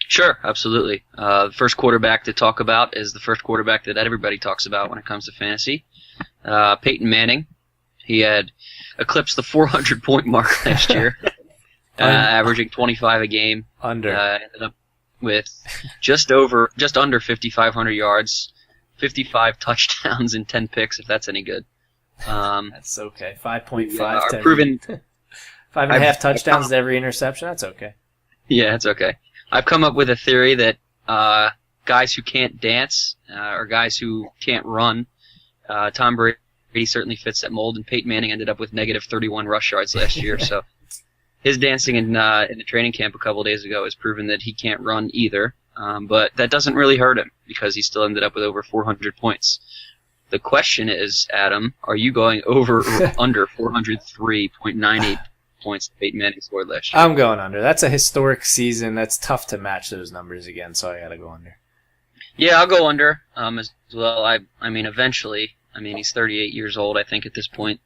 Sure, absolutely. The first quarterback to talk about is the first quarterback that everybody talks about when it comes to fantasy. Peyton Manning. He had eclipsed the 400-point mark last year, averaging 25 a game. Ended up with just under 5,500 yards, 55 touchdowns, and 10 picks, if that's any good. That's okay. 5.5. Proven 5.5 touchdowns to every interception. That's okay. Yeah, it's okay. I've come up with a theory that guys who can't dance or guys who can't run, Tom Brady certainly fits that mold, and Peyton Manning ended up with negative 31 rush yards last year. So his dancing in the training camp a couple days ago has proven that he can't run either. But that doesn't really hurt him because he still ended up with over 400 points. The question is, Adam, are you going over or under 403.98 points that Peyton Manning scored last year? I'm going under. That's a historic season. That's tough to match those numbers again, so I got to go under. Yeah, I'll go under as well. I mean, eventually. I mean, he's 38 years old, I think, at this point.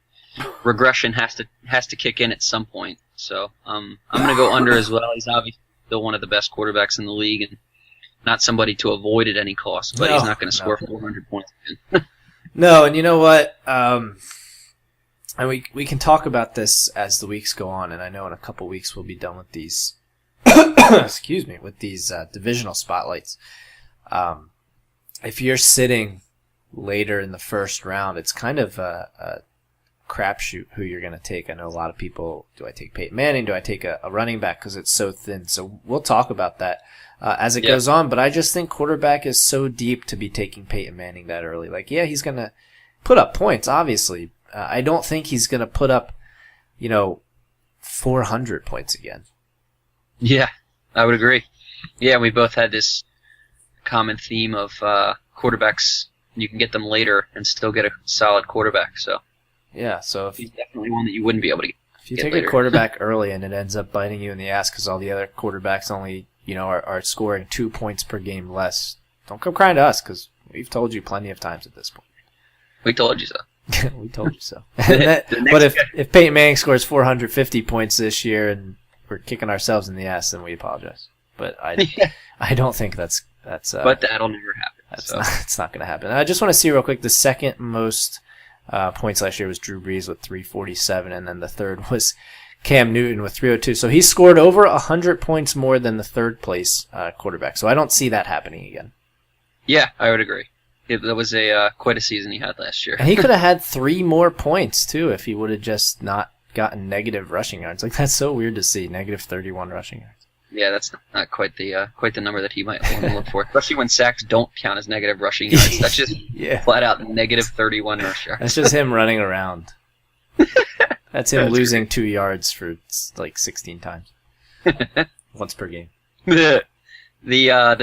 Regression has to kick in at some point. So I'm going to go under as well. He's obviously still one of the best quarterbacks in the league and not somebody to avoid at any cost, but he's not going to score 400 points again. No, and you know what? And we can talk about this as the weeks go on, and I know in a couple weeks we'll be done with these excuse me, with these divisional spotlights. If you're sitting later in the first round, it's kind of a crapshoot who you're going to take. I know a lot of people, do I take Peyton Manning? Do I take a running back because it's so thin? So we'll talk about that as it goes on, but I just think quarterback is so deep to be taking Peyton Manning that early. Like, yeah, he's going to put up points, obviously. I don't think he's going to put up, 400 points again. Yeah, I would agree. Yeah, we both had this common theme of quarterbacks. You can get them later and still get a solid quarterback. So yeah, so if he's definitely one that you wouldn't be able to get. If you take later. A quarterback early and it ends up biting you in the ass because all the other quarterbacks only are scoring 2 points per game less, don't come crying to us because we've told you plenty of times at this point. We told you so. We told you so. But if Peyton Manning scores 450 points this year and we're kicking ourselves in the ass, then we apologize. But I don't think that's. But that'll never happen. It's not going to happen. I just want to see real quick. The second most points last year was Drew Brees with 347, and then the third was Cam Newton with 302. So he scored over 100 points more than the third place quarterback. So I don't see that happening again. Yeah, I would agree. That was quite a season he had last year. And he could have had 3 more points, too, if he would have just not gotten negative rushing yards. Like, that's so weird to see, negative 31 rushing yards. Yeah, that's not quite the number that he might want to look for, especially when sacks don't count as negative rushing yards. That's just flat out negative 31 rush yards. That's just him running around. That's him losing 2 yards for like 16 times, once per game. The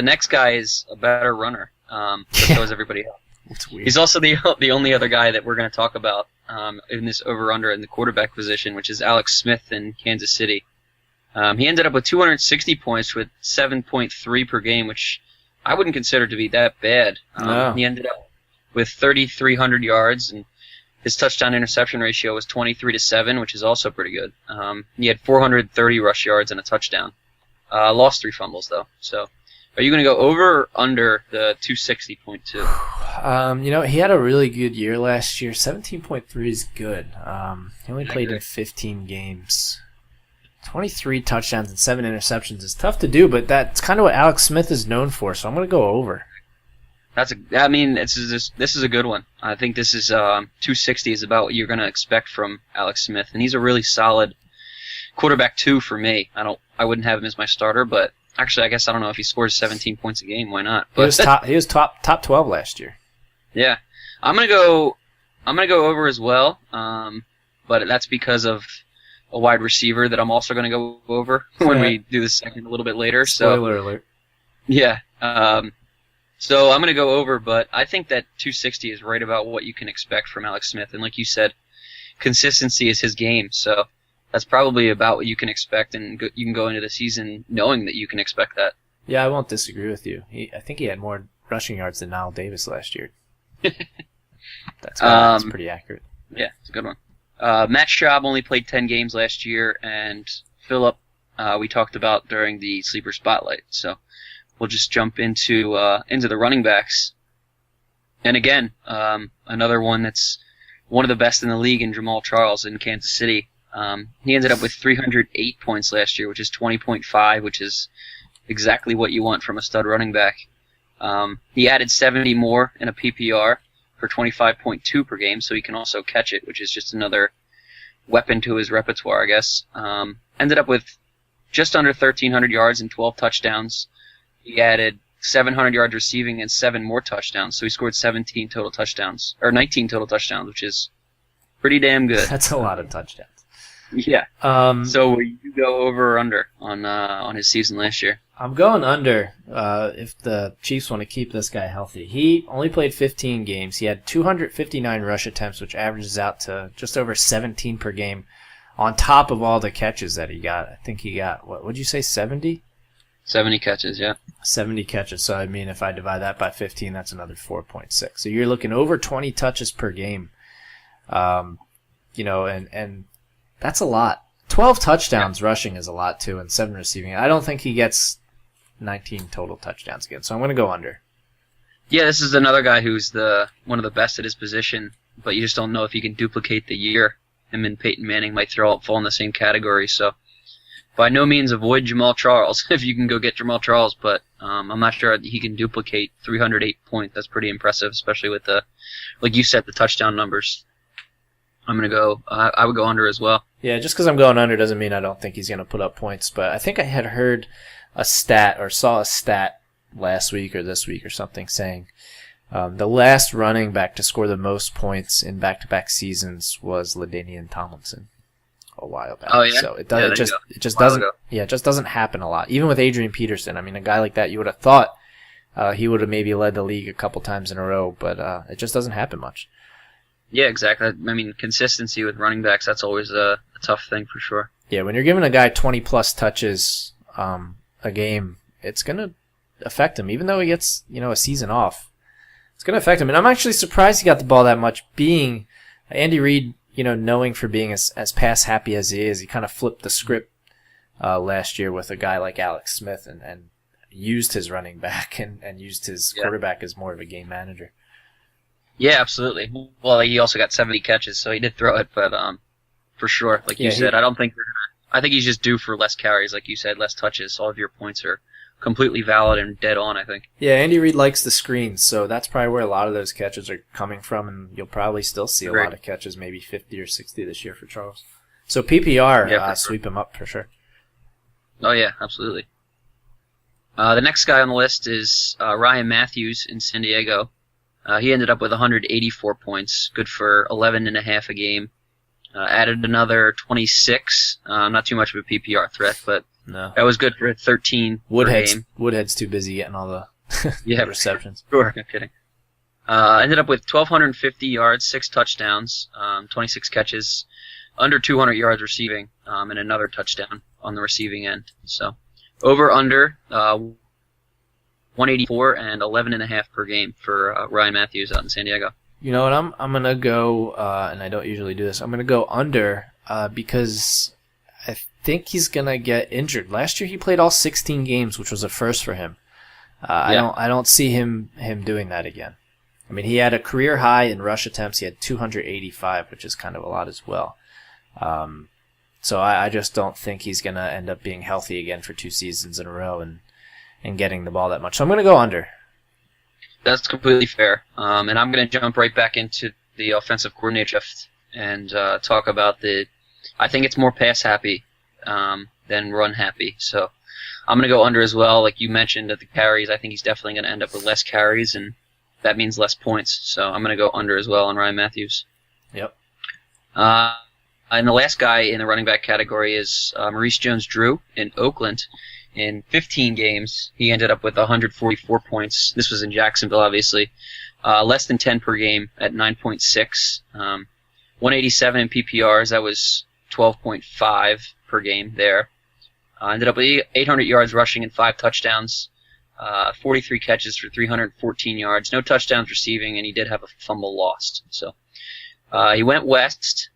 next guy is a better runner. But so is everybody else. It's weird. He's also the only other guy that we're going to talk about in this over-under in the quarterback position, which is Alex Smith in Kansas City. He ended up with 260 points with 7.3 per game, which I wouldn't consider to be that bad. No. He ended up with 3,300 yards, and his touchdown-interception ratio was 23-7, which is also pretty good. He had 430 rush yards and a touchdown. Lost 3 fumbles, though. So, are you going to go over or under the 260.2? He had a really good year last year. 17.3 is good. He only played in 15 games. 23 touchdowns and 7 interceptions is tough to do, but that's kind of what Alex Smith is known for, so I'm going to go over. This is a good one. I think this is 260 is about what you're going to expect from Alex Smith, and he's a really solid quarterback 2 for me. I wouldn't have him as my starter, but actually, I guess I don't know if he scores 17 points a game. Why not? But he was top 12 last year. Yeah, I'm gonna go over as well. But that's because of a wide receiver that I'm also gonna go over when we do the second a little bit later. Spoiler alert. Yeah. So I'm gonna go over, but I think that 260 is right about what you can expect from Alex Smith, and like you said, consistency is his game. So that's probably about what you can expect, and you can go into the season knowing that you can expect that. Yeah, I won't disagree with you. I think he had more rushing yards than Niall Davis last year. That's pretty accurate. Yeah, it's a good one. Matt Schaub only played 10 games last year, and Phillip we talked about during the Sleeper Spotlight. So we'll just jump into the running backs. And again, another one that's one of the best in the league in Jamal Charles in Kansas City. He ended up with 308 points last year, which is 20.5, which is exactly what you want from a stud running back. He added 70 more in a PPR for 25.2 per game, so he can also catch it, which is just another weapon to his repertoire, I guess. Ended up with just under 1,300 yards and 12 touchdowns. He added 700 yards receiving and 7 more touchdowns, so he scored 19 total touchdowns, which is pretty damn good. That's a lot of touchdowns. Yeah. So will you go over or under on his season last year? I'm going under if the Chiefs want to keep this guy healthy. He only played 15 games. He had 259 rush attempts, which averages out to just over 17 per game, on top of all the catches that he got. I think he got, what would you say, 70? 70 catches, yeah. 70 catches. So, I mean, if I divide that by 15, that's another 4.6. So you're looking over 20 touches per game. And that's a lot. 12 touchdowns rushing is a lot, too, and 7 receiving. I don't think he gets 19 total touchdowns again, so I'm going to go under. Yeah, this is another guy who's one of the best at his position, but you just don't know if he can duplicate the year. Him and Peyton Manning might fall in the same category, so by no means avoid Jamal Charles if you can go get Jamal Charles, but I'm not sure he can duplicate 308 points. That's pretty impressive, especially with like you said, the touchdown numbers. I'm going to go, I would go under as well. Yeah, just because I'm going under doesn't mean I don't think he's going to put up points, but I think I had heard a stat or saw a stat last week or this week or something saying the last running back to score the most points in back-to-back seasons was LaDainian Tomlinson a while back. Oh yeah. So it just doesn't happen a lot. Even with Adrian Peterson, I mean, a guy like that, you would have thought he would have maybe led the league a couple times in a row, but it just doesn't happen much. Yeah, exactly. I mean, consistency with running backs, that's always a tough thing for sure. Yeah, when you're giving a guy 20-plus touches a game, it's going to affect him, even though he gets, a season off. It's going to affect him. And I'm actually surprised he got the ball that much, being Andy Reid, knowing for being as pass happy as he is. He kind of flipped the script last year with a guy like Alex Smith and used his running back and used his quarterback as more of a game manager. Yeah, absolutely. Well, he also got 70 catches, so he did throw it, but for sure, like you said, I think he's just due for less carries, like you said, less touches. All of your points are completely valid and dead on, I think. Yeah, Andy Reid likes the screens, so that's probably where a lot of those catches are coming from, and you'll probably still see a lot of catches, maybe 50 or 60 this year for Charles. So PPR, sweep him up for sure. Oh, yeah, absolutely. The next guy on the list is Ryan Matthews in San Diego. He ended up with 184 points, good for 11.5 a game. Added another 26. Not too much of a PPR threat, but that was good for 13 per game. Woodhead's too busy getting all the receptions. Sure, no kidding. Ended up with 1,250 yards, 6 touchdowns, 26 catches, under 200 yards receiving, and another touchdown on the receiving end. So over under 184 and 11.5 per game for Ryan Matthews out in San Diego. You know what? I'm gonna go, and I don't usually do this. I'm gonna go under because I think he's gonna get injured. Last year he played all 16 games, which was a first for him. I don't see him doing that again. I mean, he had a career high in rush attempts. He had 285, which is kind of a lot as well. So I just don't think he's gonna end up being healthy again for 2 seasons in a row and getting the ball that much. So I'm gonna go under. That's completely fair. And I'm going to jump right back into the offensive coordinator shift and talk about I think it's more pass happy than run happy. So I'm going to go under as well. Like you mentioned at the carries, I think he's definitely going to end up with less carries, and that means less points. So I'm going to go under as well on Ryan Matthews. Yep. And the last guy in the running back category is Maurice Jones-Drew in Oakland. In 15 games, he ended up with 144 points. This was in Jacksonville, obviously. Less than 10 per game at 9.6. 187 in PPRs. That was 12.5 per game there. Ended up with 800 yards rushing and 5 touchdowns. 43 catches for 314 yards. No touchdowns receiving, and he did have a fumble lost. So he went west.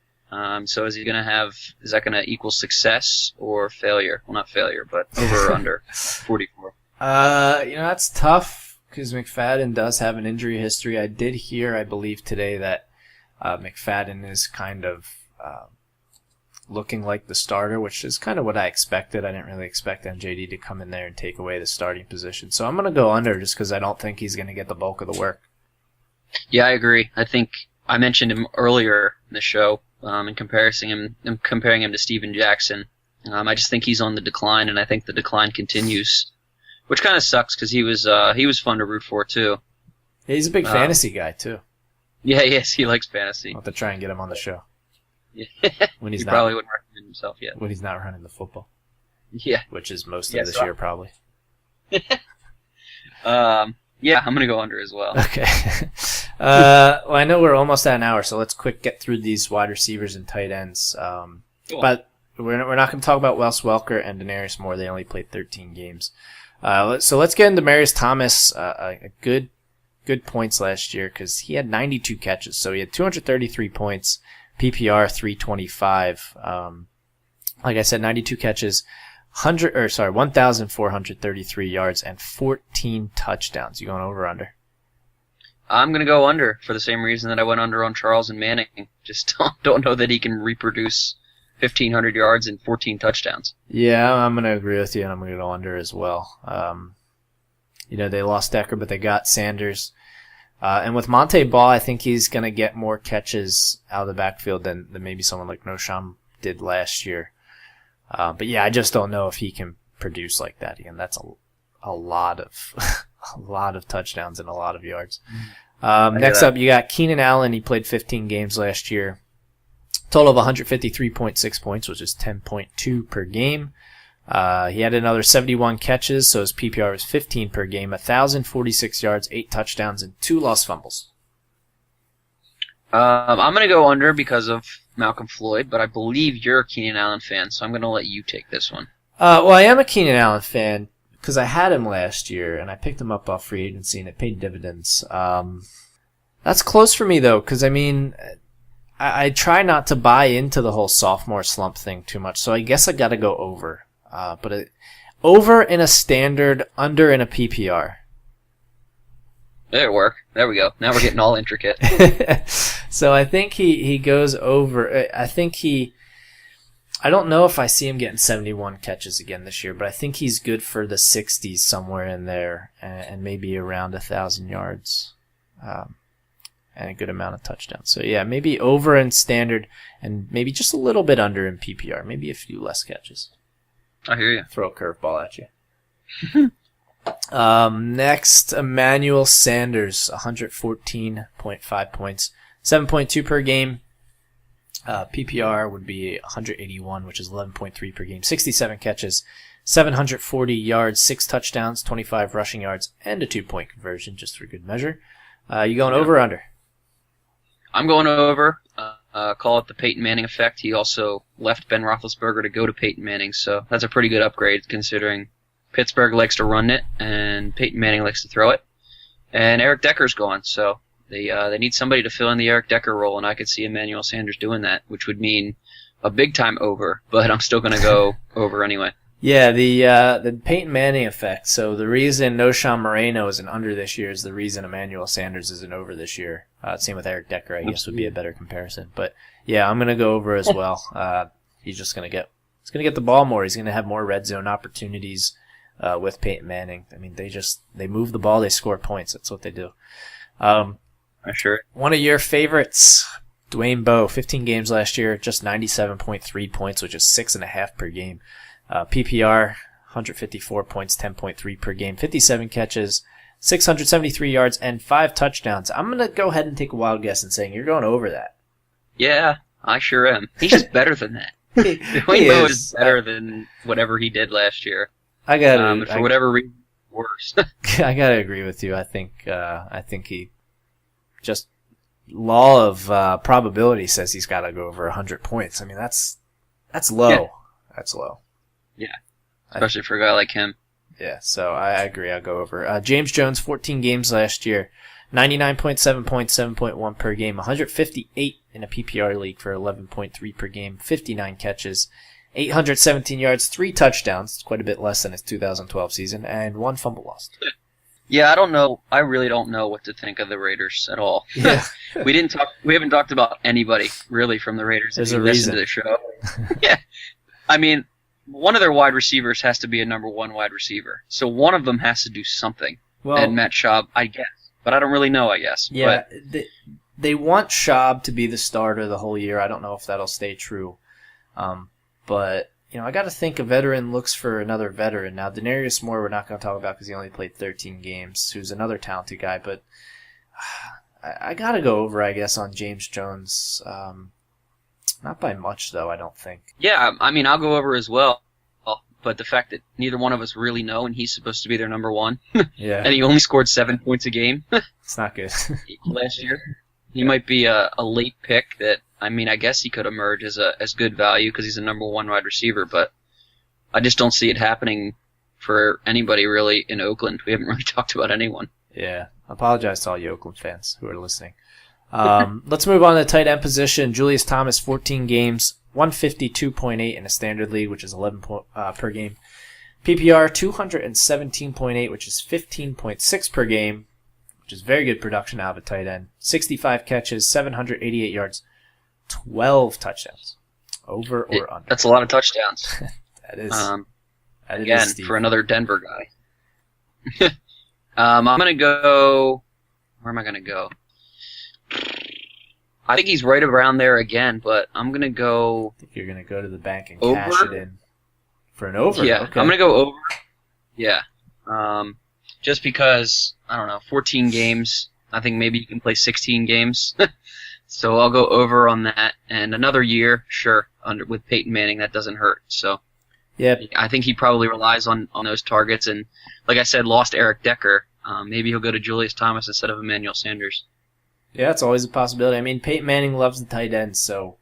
So is that going to equal success or failure? Well, not failure, but over or under 44. That's tough because McFadden does have an injury history. I did hear, I believe today, that McFadden is kind of looking like the starter, which is kind of what I expected. I didn't really expect MJD to come in there and take away the starting position. So I'm going to go under just because I don't think he's going to get the bulk of the work. Yeah, I agree. I think I mentioned him earlier in the show. And comparing him to Steven Jackson. I just think he's on the decline, and I think the decline continues, which kind of sucks because he was fun to root for too. Yeah, he's a big fantasy guy too. Yeah, yes, he likes fantasy. I'll have to try and get him on the show. Yeah. When he's you not. probably wouldn't himself yet. When he's not running the football. Yeah. Which is most of this year, probably. Yeah, I'm going to go under as well. Okay. Well, I know we're almost at an hour, so let's get through these wide receivers and tight ends. Cool. But we're not going to talk about Wes Welker and Denarius Moore. They only played 13 games. So let's get into Marius Thomas. A good points last year because he had 92 catches. So he had 233 points, PPR 325. Like I said, 92 catches, 1,433 yards and 14 touchdowns. You going over or under? I'm going to go under for the same reason that I went under on Charles and Manning. Just don't know that he can reproduce 1,500 yards and 14 touchdowns. Yeah, I'm going to agree with you, and I'm going to go under as well. They lost Decker, but they got Sanders. And with Monte Ball, I think he's going to get more catches out of the backfield than maybe someone like Nosham did last year. But yeah, I just don't know if he can produce like that again. That's a lot of a lot of touchdowns and a lot of yards. Next up, you got Keenan Allen. He played 15 games last year. Total of 153.6 points, which is 10.2 per game. He had another 71 catches, so his PPR was 15 per game, 1,046 yards, 8 touchdowns, and 2 lost fumbles. I'm going to go under because of Malcolm Floyd, but I believe you're a Keenan Allen fan, so I'm going to let you take this one. Well, I am a Keenan Allen fan because I had him last year, and I picked him up off free agency, and it paid dividends. That's close for me, though, because, I try not to buy into the whole sophomore slump thing too much, so I guess I got to go over. But over in a standard, under in a PPR. There we go. Now we're getting all intricate. So I think he goes over. I don't know if I see him getting 71 catches again this year, but I think he's good for the 60s somewhere in there, and maybe around 1,000 yards, and a good amount of touchdowns. So yeah, maybe over in standard, and maybe just a little bit under in PPR, maybe a few less catches. I hear you. Throw a curveball at you. Next, Emmanuel Sanders, 114.5 points, 7.2 per game. PPR would be 181, which is 11.3 per game. 67 catches, 740 yards, 6 touchdowns, 25 rushing yards, and a 2-point conversion, just for good measure. You going over or under? I'm going over. Call it the Peyton Manning effect. He also left Ben Roethlisberger to go to Peyton Manning, so that's a pretty good upgrade considering Pittsburgh likes to run it and Peyton Manning likes to throw it. And Eric Decker's gone, so they need somebody to fill in the Eric Decker role, and I could see Emmanuel Sanders doing that, which would mean a big time over, but I'm still going to go over anyway. Yeah, the Peyton Manning effect. So the reason Noshawn Moreno is an under this year is the reason Emmanuel Sanders is an over this year. Same with Eric Decker, I guess, would be a better comparison. But yeah, I'm gonna go over as well. He's just gonna get the ball more. He's gonna have more red zone opportunities with Peyton Manning. They move the ball, they score points. That's what they do. Sure. One of your favorites, Dwayne Bowe, 15 games last year, just 97.3 points, which is 6.5 per game. PPR, 154 points, 10.3 per game, 57 catches, 673 yards, and 5 touchdowns. I'm going to go ahead and take a wild guess and saying you're going over that. Yeah, I sure am. He's just better than that. Dwayne Bowe is better than whatever he did last year. For whatever reason, worse. I got to agree with you. I think he just law of probability says he's got to go over 100 points. That's low. Yeah. That's low. Yeah, especially for a guy like him. Yeah, so I agree. I'll go over. James Jones, 14 games last year, 99.7 points, 7.1 per game, 158 in a PPR league for 11.3 per game, 59 catches, 817 yards, 3 touchdowns, quite a bit less than his 2012 season, and 1 fumble lost. Yeah, I don't know. I really don't know what to think of the Raiders at all. Yeah. We haven't talked about anybody really from the Raiders. There's if you listen to the show. Yeah. One of their wide receivers has to be a number 1 wide receiver. So one of them has to do something. Well, and Matt Schaub, I guess. But I don't really know, I guess. Yeah, they want Schaub to be the starter the whole year. I don't know if that'll stay true. But, I got to think a veteran looks for another veteran. Now, Denarius Moore we're not going to talk about because he only played 13 games, who's another talented guy. But I got to go over, I guess, on James Jones. Not by much, though, I don't think. Yeah, I mean, I'll go over as well. But the fact that neither one of us really know, and he's supposed to be their number one, Yeah. and he only scored 7 points a game It's not good. last year. He might be a late pick that, I mean, I guess he could emerge as good value because he's a number one wide receiver, but I just don't see it happening for anybody really in Oakland. We haven't really talked about anyone. Yeah. I apologize to all you Oakland fans who are listening. Let's move on to the tight end position. Julius Thomas, 14 games, 152.8 in a standard league, which is 11 per game. PPR, 217.8, which is 15.6 per game, which is very good production out of a tight end. 65 catches, 788 yards, 12 touchdowns. Over or under? That's a lot of touchdowns. That is. Again, for another Denver guy. I'm going to go... Where am I going to go? I think he's right around there again, but I'm going to go... I think you're going to go to the bank and over? cash it in. For an over? Yeah, okay. I'm going to go over. Yeah. Just because, I don't know, 14 games. I think maybe you can play 16 games. So I'll go over on that. And another year, sure, with Peyton Manning, that doesn't hurt. So yeah, I think he probably relies on those targets. And like I said, lost Eric Decker. Maybe he'll go to Julius Thomas instead of Emmanuel Sanders. Yeah, it's always a possibility. I mean, Peyton Manning loves the tight end, so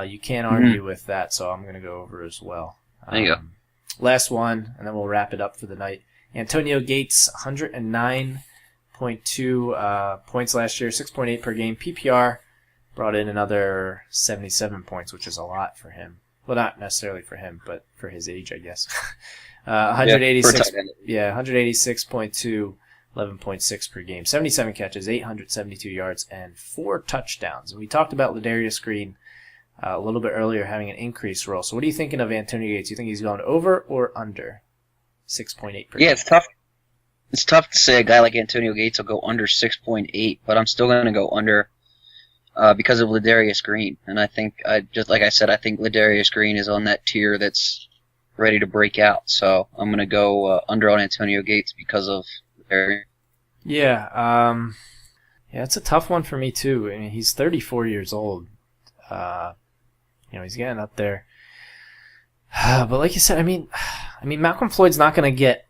you can't argue with that. So I'm going to go over as well. There you go. Last one, and then we'll wrap it up for the night. Antonio Gates, 109.2 points last year, 6.8 per game. PPR brought in another 77 points, which is a lot for him. Well, not necessarily for him, but for his age, I guess. 186, yeah, 186.2, 11.6 per game, 77 catches, 872 yards, and 4 touchdowns. And we talked about Ladarius Green a little bit earlier having an increased role. So what are you thinking of Antonio Gates? You think he's going over or under 6.8 per game? Yeah, it's tough. It's tough to say a guy like Antonio Gates will go under 6.8, but I'm still going to go under because of Ladarius Green. And I think, just like I said, I think Ladarius Green is on that tier that's ready to break out. So I'm going to go under on Antonio Gates because of Ladarius. Yeah, it's a tough one for me too. I mean, he's 34 years old. He's getting up there. But like you said, I mean, Malcolm Floyd's not going to get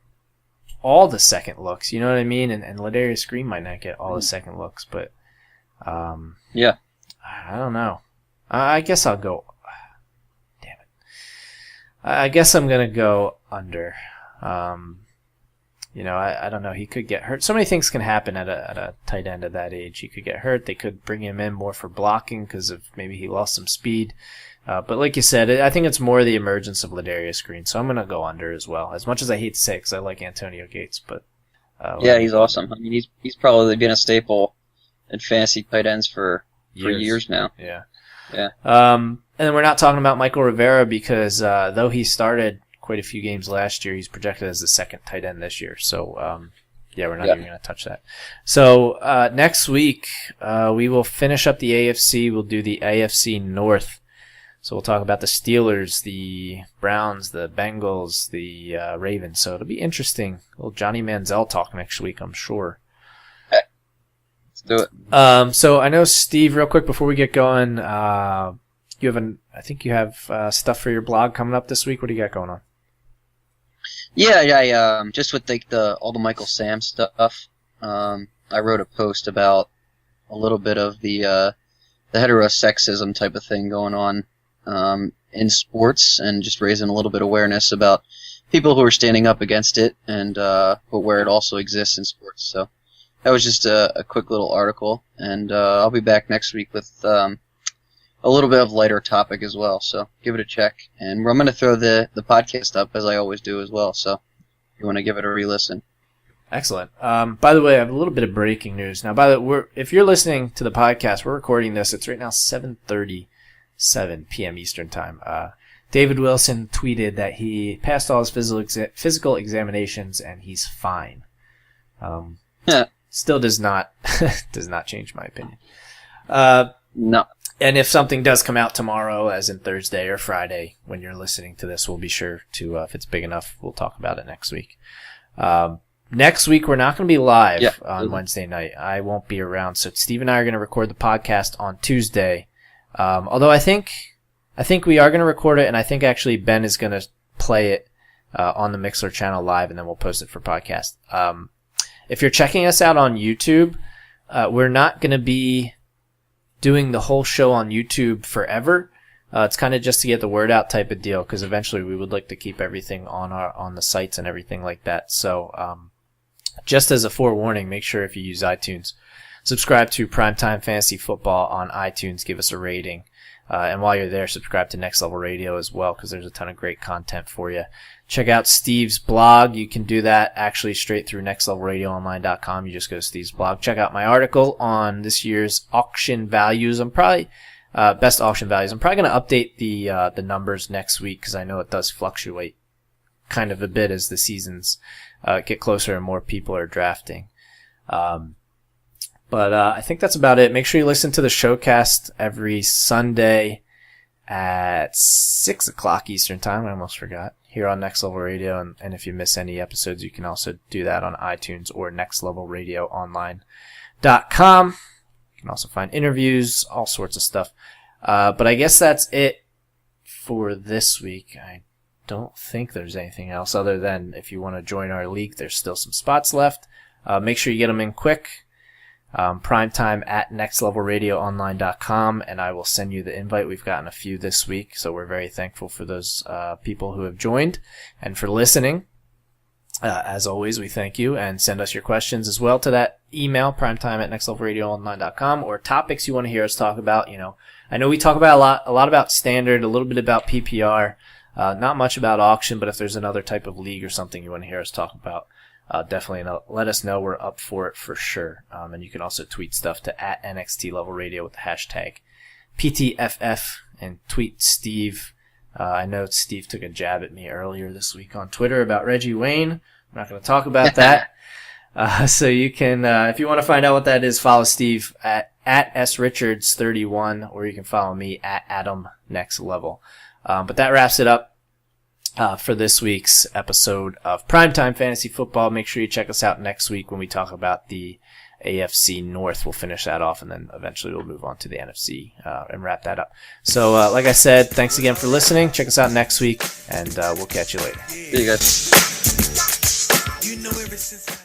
all the second looks. You know what I mean? And Ladarius Green might not get all the second looks, but yeah, I don't know. I guess I'll go. Damn it. I guess I'm going to go under. I don't know. He could get hurt. So many things can happen at a tight end at that age. He could get hurt. They could bring him in more for blocking because of maybe he lost some speed. But like you said, I think it's more the emergence of Ladarius Green. So I'm going to go under as well. As much as I hate to say it because I like Antonio Gates. But yeah, he's awesome. I mean, he's probably been a staple in fantasy tight ends for years now. Yeah. Yeah. And then we're not talking about Michael Rivera because though he started quite a few games last year, he's projected as the second tight end this year. So, we're not even going to touch that. So, next week, we will finish up the AFC. We'll do the AFC North. So we'll talk about the Steelers, the Browns, the Bengals, the Ravens. So it'll be interesting. A little Johnny Manziel talk next week, I'm sure. Let's do it. So I know, Steve, real quick before we get going, I think you have stuff for your blog coming up this week. What do you got going on? Yeah, just with all the Michael Sam stuff, I wrote a post about a little bit of the heterosexism type of thing going on in sports, and just raising a little bit of awareness about people who are standing up against it, and but where it also exists in sports. So that was just a quick little article, and I'll be back next week with a little bit of lighter topic as well, so give it a check. And I'm going to throw the podcast up, as I always do as well, so if you want to give it a re-listen. Excellent. By the way, I have a little bit of breaking news. Now, if you're listening to the podcast, we're recording this. It's right now 7:37 p.m. Eastern Time. David Wilson tweeted that he passed all his physical examinations and he's fine. Still does not change my opinion. No. And if something does come out tomorrow, as in Thursday or Friday, when you're listening to this, we'll be sure to, if it's big enough, we'll talk about it next week. Next week, we're not going to be live on Wednesday night. I won't be around. So Steve and I are going to record the podcast on Tuesday. Although I think I think we are going to record it, and I think actually Ben is going to play it on the Mixler channel live, and then we'll post it for podcast. If you're checking us out on YouTube, we're not going to be doing the whole show on YouTube forever. It's kind of just to get the word out type of deal, because eventually we would like to keep everything on the sites and everything like that. So just as a forewarning, make sure if you use iTunes, subscribe to Primetime Fantasy Football on iTunes. Give us a rating. And while you're there, subscribe to Next Level Radio as well, because there's a ton of great content for you. Check out Steve's blog. You can do that actually straight through nextlevelradioonline.com. You just go to Steve's blog. Check out my article on this year's auction values. I'm probably best auction values. I'm probably going to update the numbers next week, because I know it does fluctuate kind of a bit as the seasons get closer and more people are drafting. But I think that's about it. Make sure you listen to the showcast every Sunday at 6 o'clock Eastern Time. I almost forgot. Here on Next Level Radio. And if you miss any episodes, you can also do that on iTunes or nextlevelradioonline.com. You can also find interviews, all sorts of stuff. But I guess that's it for this week. I don't think there's anything else other than if you want to join our league, there's still some spots left. Make sure you get them in quick. Primetime at nextlevelradioonline.com, and I will send you the invite. We've gotten a few this week, so we're very thankful for those people who have joined and for listening. As always, we thank you, and send us your questions as well to that email, primetime at nextlevelradioonline.com, or topics you want to hear us talk about. You know, I know we talk about a lot about standard, a little bit about PPR, not much about auction, but if there's another type of league or something you want to hear us talk about, definitely let us know. We're up for it for sure. And you can also tweet stuff to @NXT Level Radio with the hashtag PTFF and tweet Steve. I know Steve took a jab at me earlier this week on Twitter about Reggie Wayne. I'm not going to talk about that. So you can, if you want to find out what that is, follow Steve at srichards31, or you can follow me at AdamNextLevel. But that wraps it up for this week's episode of Primetime Fantasy Football. Make sure you check us out next week when we talk about the AFC North. We'll finish that off, and then eventually we'll move on to the NFC and wrap that up. So, like I said, thanks again for listening. Check us out next week, and we'll catch you later. See you guys. You know, ever since